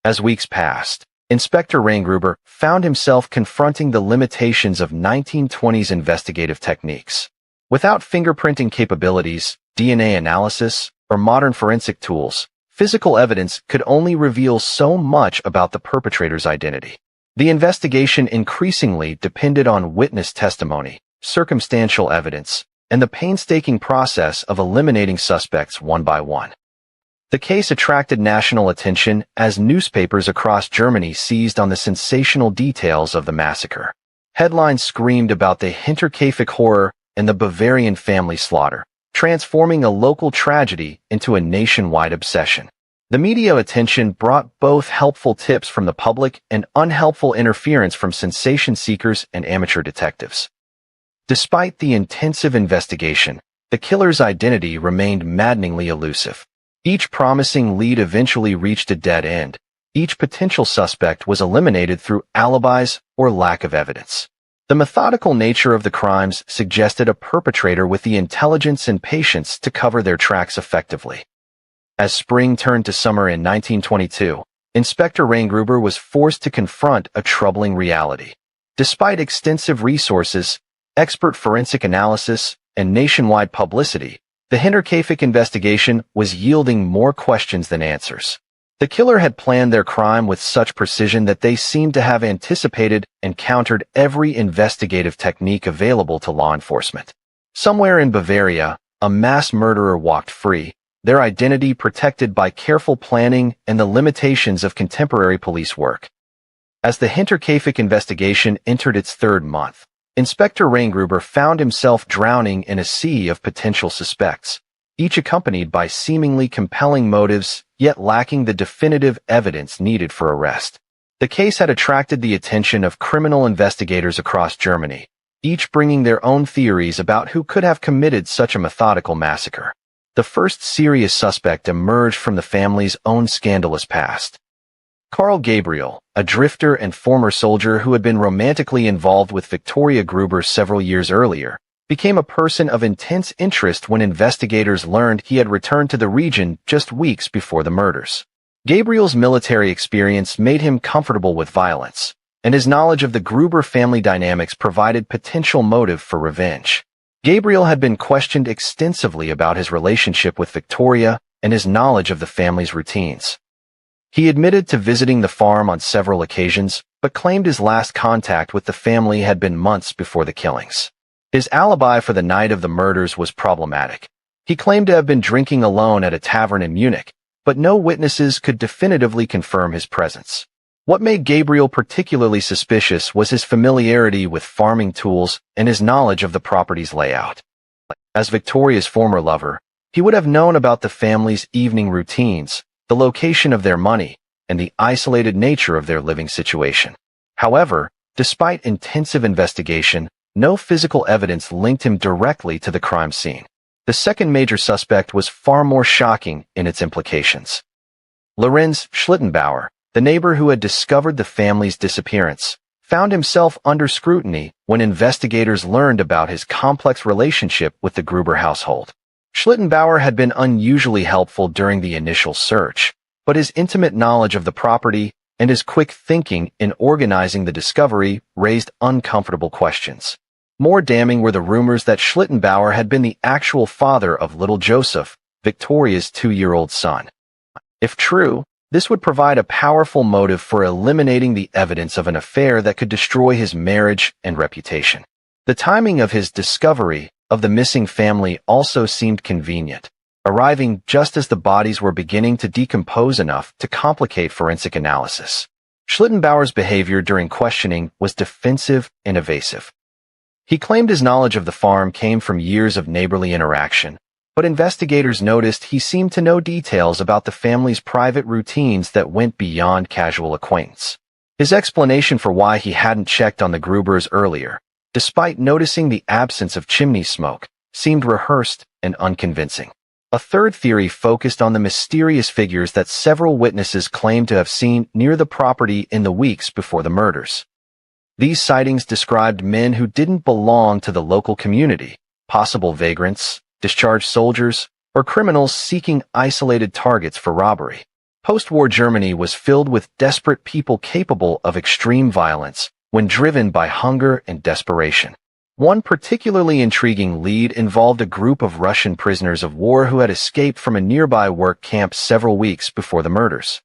As weeks passed, Inspector Gruber found himself confronting the limitations of 1920s investigative techniques. Without fingerprinting capabilities, DNA analysis, or modern forensic tools, physical evidence could only reveal so much about the perpetrator's identity. The investigation increasingly depended on witness testimony, circumstantial evidence, and the painstaking process of eliminating suspects one by one. The case attracted national attention as newspapers across Germany seized on the sensational details of the massacre. Headlines screamed about the Hinterkaifeck horror and the Bavarian family slaughter, transforming a local tragedy into a nationwide obsession. The media attention brought both helpful tips from the public and unhelpful interference from sensation seekers and amateur detectives. Despite the intensive investigation, the killer's identity remained maddeningly elusive. Each promising lead eventually reached a dead end. Each potential suspect was eliminated through alibis or lack of evidence. The methodical nature of the crimes suggested a perpetrator with the intelligence and patience to cover their tracks effectively. As spring turned to summer in 1922, Inspector Gruber was forced to confront a troubling reality. Despite extensive resources, expert forensic analysis, and nationwide publicity, the Hinterkaifeck investigation was yielding more questions than answers. The killer had planned their crime with such precision that they seemed to have anticipated and countered every investigative technique available to law enforcement. Somewhere in Bavaria, a mass murderer walked free, their identity protected by careful planning and the limitations of contemporary police work. As the Hinterkaifeck investigation entered its third month, Inspector Gruber found himself drowning in a sea of potential suspects, each accompanied by seemingly compelling motives, yet lacking the definitive evidence needed for arrest. The case had attracted the attention of criminal investigators across Germany, each bringing their own theories about who could have committed such a methodical massacre. The first serious suspect emerged from the family's own scandalous past. Karl Gabriel, a drifter and former soldier who had been romantically involved with Victoria Gruber several years earlier, became a person of intense interest when investigators learned he had returned to the region just weeks before the murders. Gabriel's military experience made him comfortable with violence, and his knowledge of the Gruber family dynamics provided potential motive for revenge. Gabriel had been questioned extensively about his relationship with Victoria and his knowledge of the family's routines. He admitted to visiting the farm on several occasions, but claimed his last contact with the family had been months before the killings. His alibi for the night of the murders was problematic. He claimed to have been drinking alone at a tavern in Munich, but no witnesses could definitively confirm his presence. What made Gabriel particularly suspicious was his familiarity with farming tools and his knowledge of the property's layout. As Victoria's former lover, he would have known about the family's evening routines, the location of their money, and the isolated nature of their living situation. However, despite intensive investigation, no physical evidence linked him directly to the crime scene. The second major suspect was far more shocking in its implications. Lorenz Schlittenbauer, the neighbor who had discovered the family's disappearance, found himself under scrutiny when investigators learned about his complex relationship with the Gruber household. Schlittenbauer had been unusually helpful during the initial search, but his intimate knowledge of the property and his quick thinking in organizing the discovery raised uncomfortable questions. More damning were the rumors that Schlittenbauer had been the actual father of little Joseph, Victoria's 2-year-old son. If true, this would provide a powerful motive for eliminating the evidence of an affair that could destroy his marriage and reputation. The timing of his discovery of the missing family also seemed convenient. arriving just as the bodies were beginning to decompose enough to complicate forensic analysis. Schlittenbauer's behavior during questioning was defensive and evasive. He claimed his knowledge of the farm came from years of neighborly interaction, but investigators noticed he seemed to know details about the family's private routines that went beyond casual acquaintance. His explanation for why he hadn't checked on the Grubers earlier, despite noticing the absence of chimney smoke, seemed rehearsed and unconvincing. A third theory focused on the mysterious figures that several witnesses claimed to have seen near the property in the weeks before the murders. These sightings described men who didn't belong to the local community, possible vagrants, discharged soldiers, or criminals seeking isolated targets for robbery. Post-war Germany was filled with desperate people capable of extreme violence when driven by hunger and desperation. One particularly intriguing lead involved a group of Russian prisoners of war who had escaped from a nearby work camp several weeks before the murders.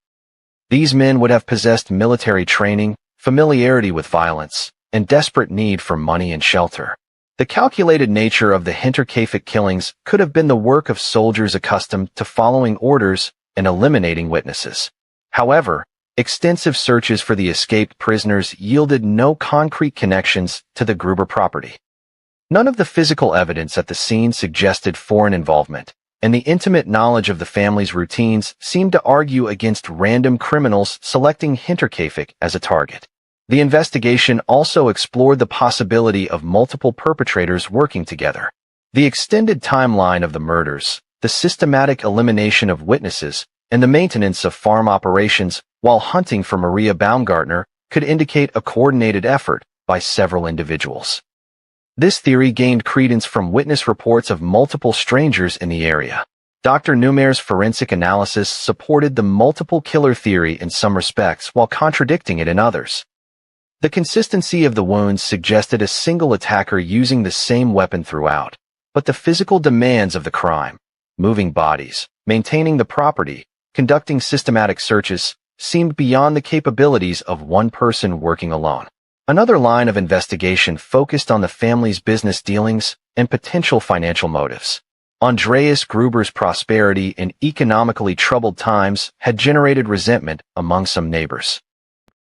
These men would have possessed military training, familiarity with violence, and desperate need for money and shelter. The calculated nature of the Hinterkaifeck killings could have been the work of soldiers accustomed to following orders and eliminating witnesses. However, extensive searches for the escaped prisoners yielded no concrete connections to the Gruber property. None of the physical evidence at the scene suggested foreign involvement, and the intimate knowledge of the family's routines seemed to argue against random criminals selecting Hinterkaifeck as a target. The investigation also explored the possibility of multiple perpetrators working together. The extended timeline of the murders, the systematic elimination of witnesses, and the maintenance of farm operations while hunting for Maria Baumgartner could indicate a coordinated effort by several individuals. This theory gained credence from witness reports of multiple strangers in the area. Dr. Neumair's forensic analysis supported the multiple killer theory in some respects while contradicting it in others. The consistency of the wounds suggested a single attacker using the same weapon throughout, but the physical demands of the crime, moving bodies, maintaining the property, conducting systematic searches, seemed beyond the capabilities of one person working alone. Another line of investigation focused on the family's business dealings and potential financial motives. Andreas Gruber's prosperity in economically troubled times had generated resentment among some neighbors.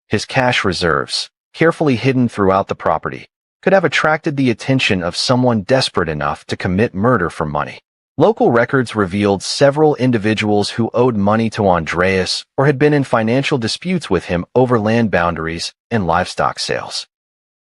His cash reserves, carefully hidden throughout the property, could have attracted the attention of someone desperate enough to commit murder for money. Local records revealed several individuals who owed money to Andreas or had been in financial disputes with him over land boundaries and livestock sales.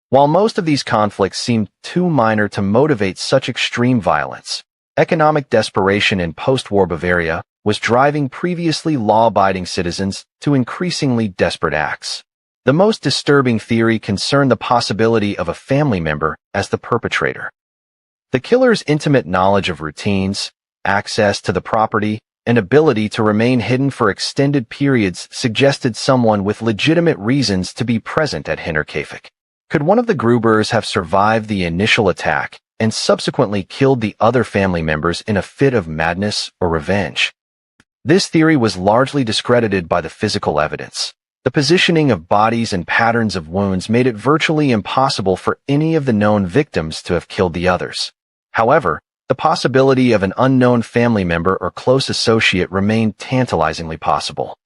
While most of these conflicts seemed too minor to motivate such extreme violence, economic desperation in post-war Bavaria was driving previously law-abiding citizens to increasingly desperate acts. The most disturbing theory concerned the possibility of a family member as the perpetrator. The killer's intimate knowledge of routines, access to the property, and ability to remain hidden for extended periods suggested someone with legitimate reasons to be present at Hinterkaifeck. Could one of the Grubers have survived the initial attack and subsequently killed the other family members in a fit of madness or revenge? This theory was largely discredited by the physical evidence. The positioning of bodies and patterns of wounds made it virtually impossible for any of the known victims to have killed the others. However, the possibility of an unknown family member or close associate remained tantalizingly possible.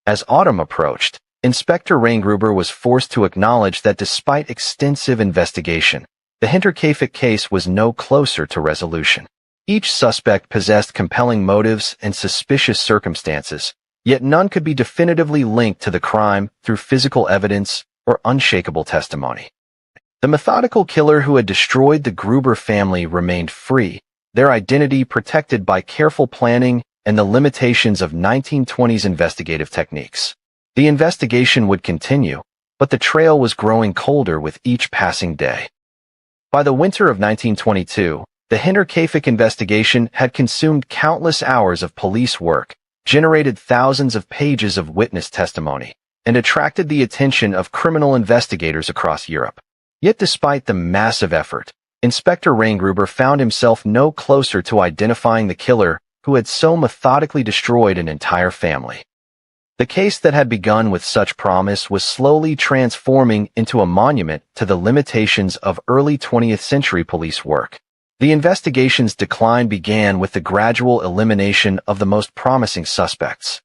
As autumn approached, Inspector Gruber was forced to acknowledge that despite extensive investigation, the Hinterkaifeck case was no closer to resolution. Each suspect possessed compelling motives and suspicious circumstances, yet none could be definitively linked to the crime through physical evidence or unshakable testimony. The methodical killer who had destroyed the Gruber family remained free, their identity protected by careful planning and the limitations of 1920s investigative techniques. The investigation would continue, but the trail was growing colder with each passing day. By the winter of 1922, the Hinterkaifeck investigation had consumed countless hours of police work, generated thousands of pages of witness testimony, and attracted the attention of criminal investigators across Europe. Yet despite the massive effort, Inspector Gruber found himself no closer to identifying the killer who had so methodically destroyed an entire family. The case that had begun with such promise was slowly transforming into a monument to the limitations of early 20th century police work. The investigation's decline began with the gradual elimination of the most promising suspects.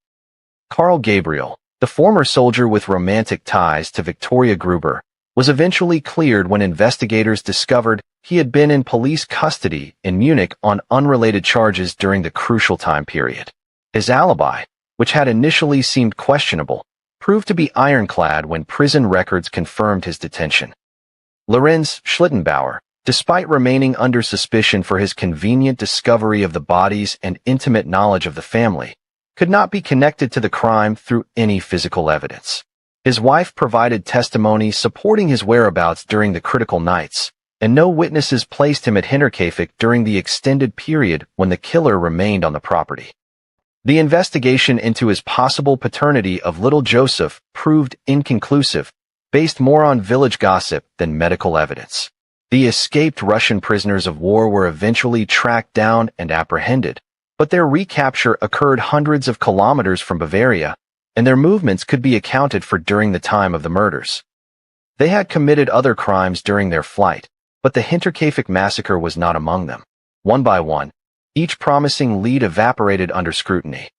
Carl Gabriel, the former soldier with romantic ties to Victoria Gruber, was eventually cleared when investigators discovered he had been in police custody in Munich on unrelated charges during the crucial time period. His alibi, which had initially seemed questionable, proved to be ironclad when prison records confirmed his detention. Lorenz Schlittenbauer, despite remaining under suspicion for his convenient discovery of the bodies and intimate knowledge of the family, could not be connected to the crime through any physical evidence. His wife provided testimony supporting his whereabouts during the critical nights, and no witnesses placed him at Hinterkaifeck during the extended period when the killer remained on the property. The investigation into his possible paternity of little Joseph proved inconclusive, based more on village gossip than medical evidence. The escaped Russian prisoners of war were eventually tracked down and apprehended, but their recapture occurred hundreds of kilometers from Bavaria, and their movements could be accounted for during the time of the murders. They had committed other crimes during their flight, but the Hinterkaifeck massacre was not among them. One by one, each promising lead evaporated under scrutiny.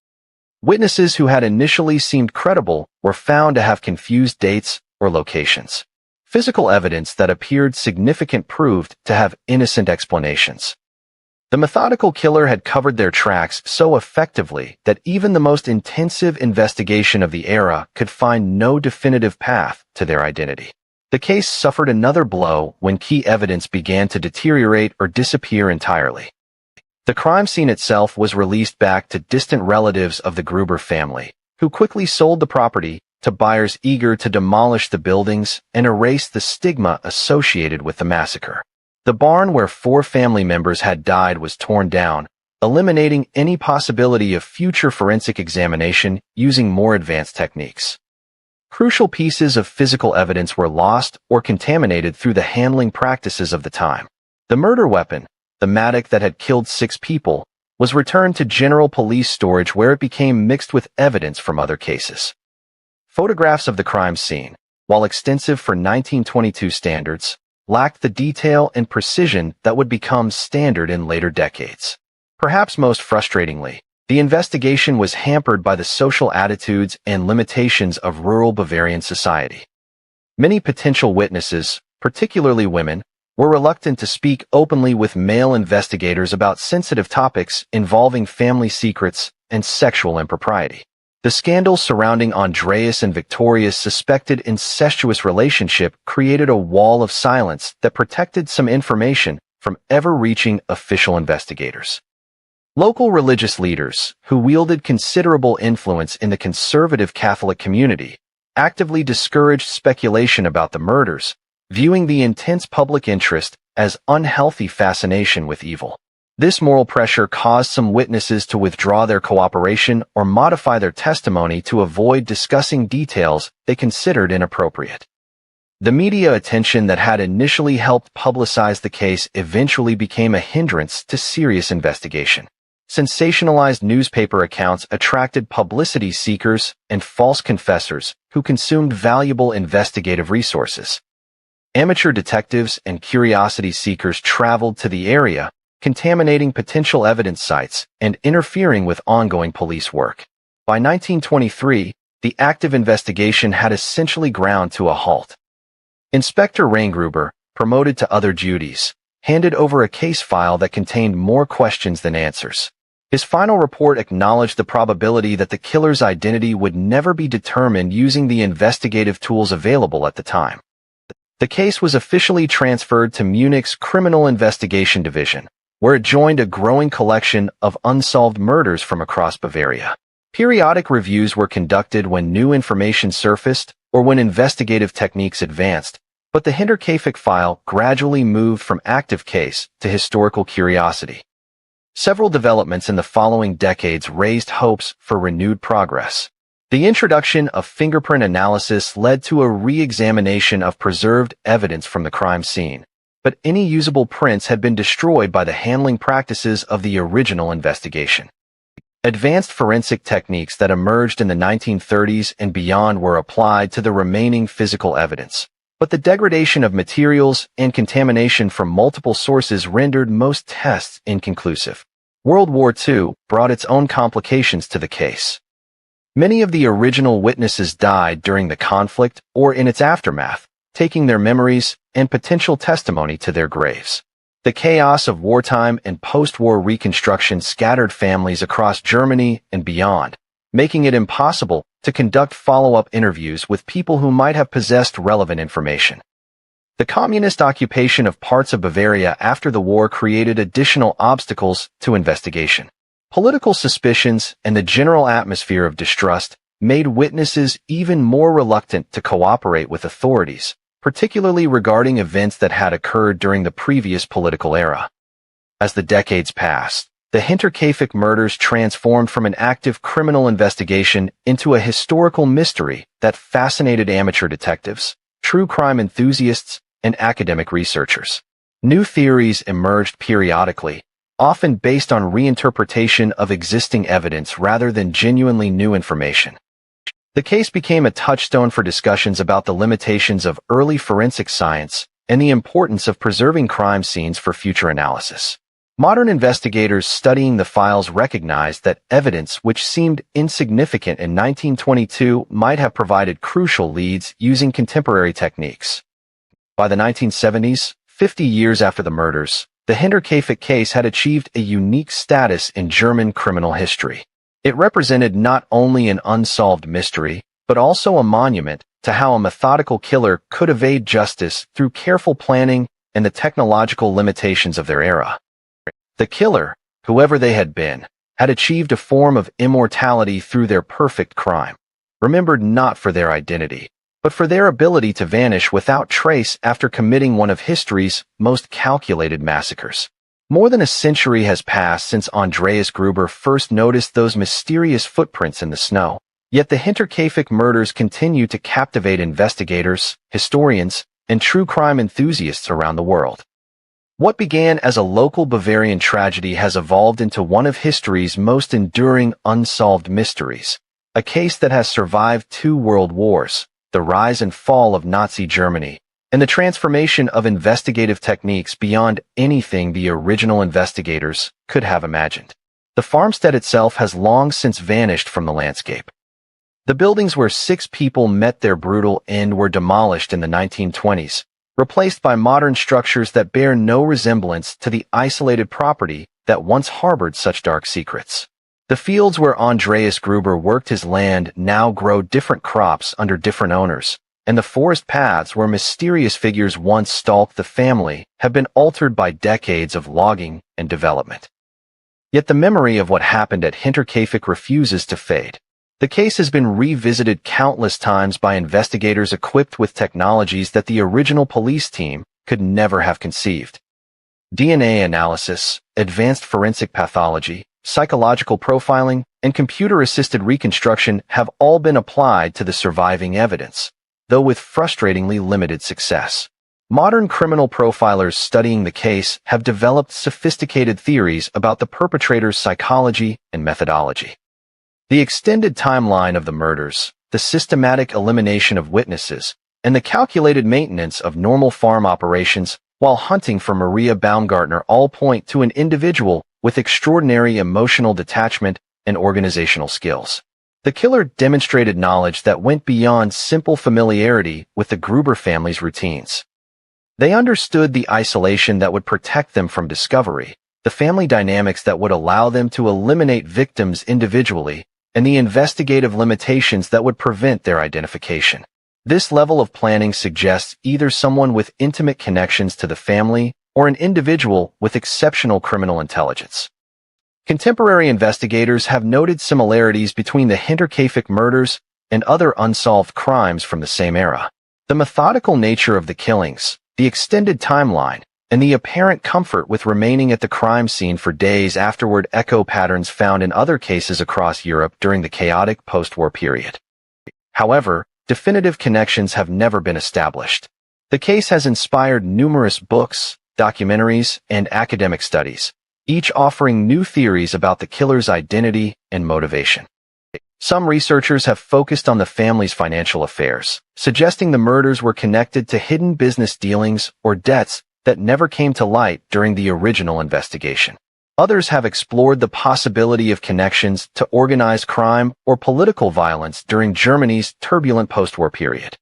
Witnesses who had initially seemed credible were found to have confused dates or locations. Physical evidence that appeared significant proved to have innocent explanations. The methodical killer had covered their tracks so effectively that even the most intensive investigation of the era could find no definitive path to their identity. The case suffered another blow when key evidence began to deteriorate or disappear entirely. The crime scene itself was released back to distant relatives of the Gruber family, who quickly sold the property to buyers eager to demolish the buildings and erase the stigma associated with the massacre. The barn where 4 family members had died was torn down, eliminating any possibility of future forensic examination using more advanced techniques. Crucial pieces of physical evidence were lost or contaminated through the handling practices of the time. The murder weapon, the mattock that had killed 6 people, was returned to general police storage where it became mixed with evidence from other cases. Photographs of the crime scene, while extensive for 1922 standards, lacked the detail and precision that would become standard in later decades. Perhaps most frustratingly, the investigation was hampered by the social attitudes and limitations of rural Bavarian society. Many potential witnesses, particularly women, were reluctant to speak openly with male investigators about sensitive topics involving family secrets and sexual impropriety. The scandal surrounding Andreas and Victoria's suspected incestuous relationship created a wall of silence that protected some information from ever reaching official investigators. Local religious leaders, who wielded considerable influence in the conservative Catholic community, actively discouraged speculation about the murders, viewing the intense public interest as unhealthy fascination with evil. This moral pressure caused some witnesses to withdraw their cooperation or modify their testimony to avoid discussing details they considered inappropriate. The media attention that had initially helped publicize the case eventually became a hindrance to serious investigation. Sensationalized newspaper accounts attracted publicity seekers and false confessors who consumed valuable investigative resources. Amateur detectives and curiosity seekers traveled to the area, contaminating potential evidence sites and interfering with ongoing police work. By 1923, the active investigation had essentially ground to a halt. Inspector Gruber, promoted to other duties, handed over a case file that contained more questions than answers. His final report acknowledged the probability that the killer's identity would never be determined using the investigative tools available at the time. The case was officially transferred to Munich's Criminal Investigation Division, where it joined a growing collection of unsolved murders from across Bavaria. Periodic reviews were conducted when new information surfaced or when investigative techniques advanced, but the Hinterkaifeck file gradually moved from active case to historical curiosity. Several developments in the following decades raised hopes for renewed progress. The introduction of fingerprint analysis led to a re-examination of preserved evidence from the crime scene, but any usable prints had been destroyed by the handling practices of the original investigation. Advanced forensic techniques that emerged in the 1930s and beyond were applied to the remaining physical evidence, But the degradation of materials and contamination from multiple sources rendered most tests inconclusive. World War II brought its own complications to the case. Many of the original witnesses died during the conflict or in its aftermath, taking their memories and potential testimony to their graves. The chaos of wartime and post-war reconstruction scattered families across Germany and beyond, making it impossible to conduct follow-up interviews with people who might have possessed relevant information. The communist occupation of parts of Bavaria after the war created additional obstacles to investigation. Political suspicions and the general atmosphere of distrust made witnesses even more reluctant to cooperate with authorities, particularly regarding events that had occurred during the previous political era. As the decades passed, the Hinterkaifeck murders transformed from an active criminal investigation into a historical mystery that fascinated amateur detectives, true crime enthusiasts, and academic researchers. New theories emerged periodically, often based on reinterpretation of existing evidence rather than genuinely new information. The case became a touchstone for discussions about the limitations of early forensic science and the importance of preserving crime scenes for future analysis. Modern investigators studying the files recognized that evidence which seemed insignificant in 1922 might have provided crucial leads using contemporary techniques. By the 1970s, 50 years after the murders, the Hinterkaifeck case had achieved a unique status in German criminal history. It represented not only an unsolved mystery, but also a monument to how a methodical killer could evade justice through careful planning and the technological limitations of their era. The killer, whoever they had been, had achieved a form of immortality through their perfect crime, remembered not for their identity, but for their ability to vanish without trace after committing one of history's most calculated massacres. More than a century has passed since Andreas Gruber first noticed those mysterious footprints in the snow, yet the Hinterkaifeck murders continue to captivate investigators, historians, and true crime enthusiasts around the world. What began as a local Bavarian tragedy has evolved into one of history's most enduring unsolved mysteries, a case that has survived 2 world wars, the rise and fall of Nazi Germany, and the transformation of investigative techniques beyond anything the original investigators could have imagined. The farmstead itself has long since vanished from the landscape. The buildings where 6 people met their brutal end were demolished in the 1920s, replaced by modern structures that bear no resemblance to the isolated property that once harbored such dark secrets. The fields where Andreas Gruber worked his land now grow different crops under different owners, and the forest paths where mysterious figures once stalked the family have been altered by decades of logging and development. Yet the memory of what happened at Hinterkaifeck refuses to fade. The case has been revisited countless times by investigators equipped with technologies that the original police team could never have conceived. DNA analysis, advanced forensic pathology, psychological profiling, and computer-assisted reconstruction have all been applied to the surviving evidence, though with frustratingly limited success. Modern criminal profilers studying the case have developed sophisticated theories about the perpetrator's psychology and methodology. The extended timeline of the murders, the systematic elimination of witnesses, and the calculated maintenance of normal farm operations while hunting for Maria Baumgartner all point to an individual with extraordinary emotional detachment and organizational skills. The killer demonstrated knowledge that went beyond simple familiarity with the Gruber family's routines. They understood the isolation that would protect them from discovery, the family dynamics that would allow them to eliminate victims individually, and the investigative limitations that would prevent their identification. This level of planning suggests either someone with intimate connections to the family or an individual with exceptional criminal intelligence. Contemporary investigators have noted similarities between the Hinterkaifeck murders and other unsolved crimes from the same era. The methodical nature of the killings, the extended timeline, and the apparent comfort with remaining at the crime scene for days afterward echo patterns found in other cases across Europe during the chaotic post-war period. However, definitive connections have never been established. The case has inspired numerous books, documentaries, and academic studies, each offering new theories about the killer's identity and motivation. Some researchers have focused on the family's financial affairs, suggesting the murders were connected to hidden business dealings or debts that never came to light during the original investigation. Others have explored the possibility of connections to organized crime or political violence during Germany's turbulent post-war period.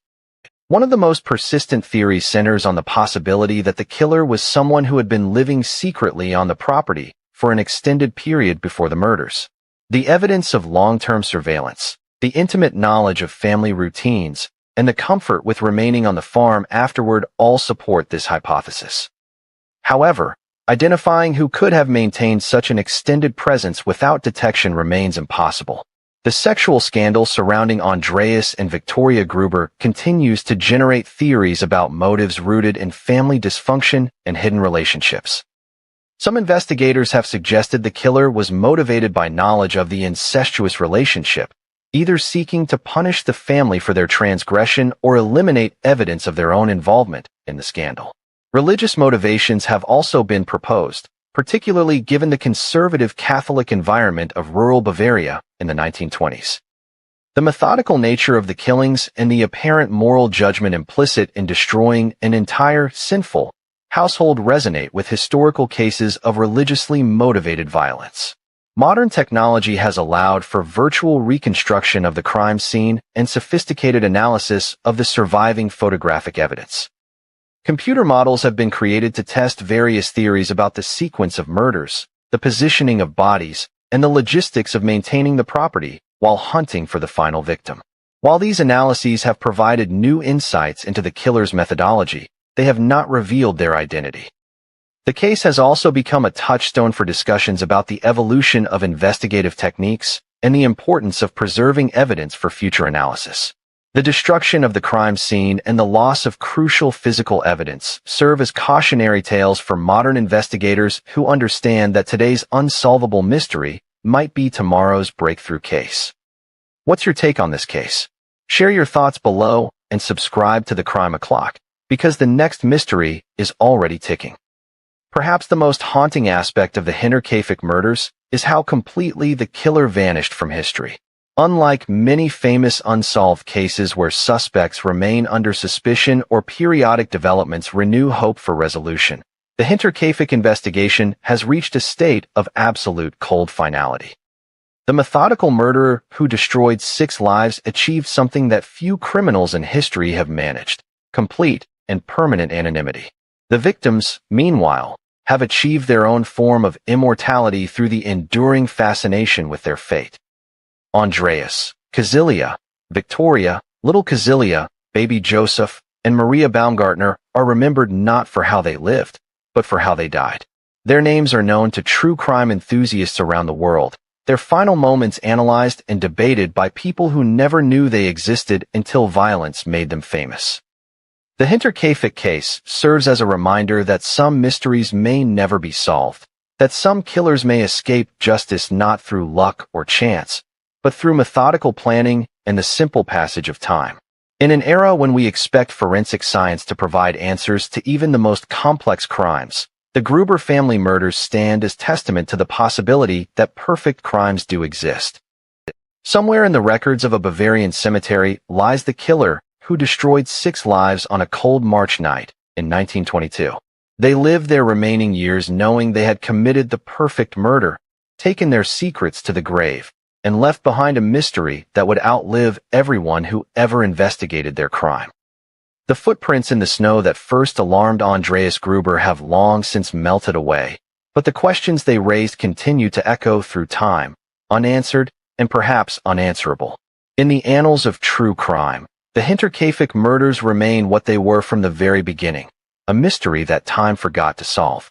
One of the most persistent theories centers on the possibility that the killer was someone who had been living secretly on the property for an extended period before the murders. The evidence of long-term surveillance, the intimate knowledge of family routines, and the comfort with remaining on the farm afterward all support this hypothesis. However, identifying who could have maintained such an extended presence without detection remains impossible. The sexual scandal surrounding Andreas and Victoria Gruber continues to generate theories about motives rooted in family dysfunction and hidden relationships. Some investigators have suggested the killer was motivated by knowledge of the incestuous relationship, either seeking to punish the family for their transgression or eliminate evidence of their own involvement in the scandal. Religious motivations have also been proposed, particularly given the conservative Catholic environment of rural Bavaria in the 1920s. The methodical nature of the killings and the apparent moral judgment implicit in destroying an entire sinful household resonate with historical cases of religiously motivated violence. Modern technology has allowed for virtual reconstruction of the crime scene and sophisticated analysis of the surviving photographic evidence. Computer models have been created to test various theories about the sequence of murders, the positioning of bodies, and the logistics of maintaining the property while hunting for the final victim. While these analyses have provided new insights into the killer's methodology, they have not revealed their identity. The case has also become a touchstone for discussions about the evolution of investigative techniques and the importance of preserving evidence for future analysis. The destruction of the crime scene and the loss of crucial physical evidence serve as cautionary tales for modern investigators who understand that today's unsolvable mystery might be tomorrow's breakthrough case. What's your take on this case? Share your thoughts below and subscribe to the Crime O'Clock, because the next mystery is already ticking. Perhaps the most haunting aspect of the Hinterkaifeck murders is how completely the killer vanished from history. Unlike many famous unsolved cases where suspects remain under suspicion or periodic developments renew hope for resolution, the Hinterkaifeck investigation has reached a state of absolute cold finality. The methodical murderer who destroyed 6 lives achieved something that few criminals in history have managed: complete and permanent anonymity. The victims, meanwhile, have achieved their own form of immortality through the enduring fascination with their fate. Andreas, Kazilia, Victoria, little Kazilia, baby Joseph, and Maria Baumgartner are remembered not for how they lived, but for how they died. Their names are known to true crime enthusiasts around the world, their final moments analyzed and debated by people who never knew they existed until violence made them famous. The Hinterkaifeck case serves as a reminder that some mysteries may never be solved, that some killers may escape justice not through luck or chance, but through methodical planning and the simple passage of time. In an era when we expect forensic science to provide answers to even the most complex crimes, the Gruber family murders stand as testament to the possibility that perfect crimes do exist. Somewhere in the records of a Bavarian cemetery lies the killer who destroyed 6 lives on a cold March night in 1922. They lived their remaining years knowing they had committed the perfect murder, taken their secrets to the grave, and left behind a mystery that would outlive everyone who ever investigated their crime. The footprints in the snow that first alarmed Andreas Gruber have long since melted away, but the questions they raised continue to echo through time, unanswered and perhaps unanswerable. In the annals of true crime, the Hinterkaifeck murders remain what they were from the very beginning, a mystery that time forgot to solve.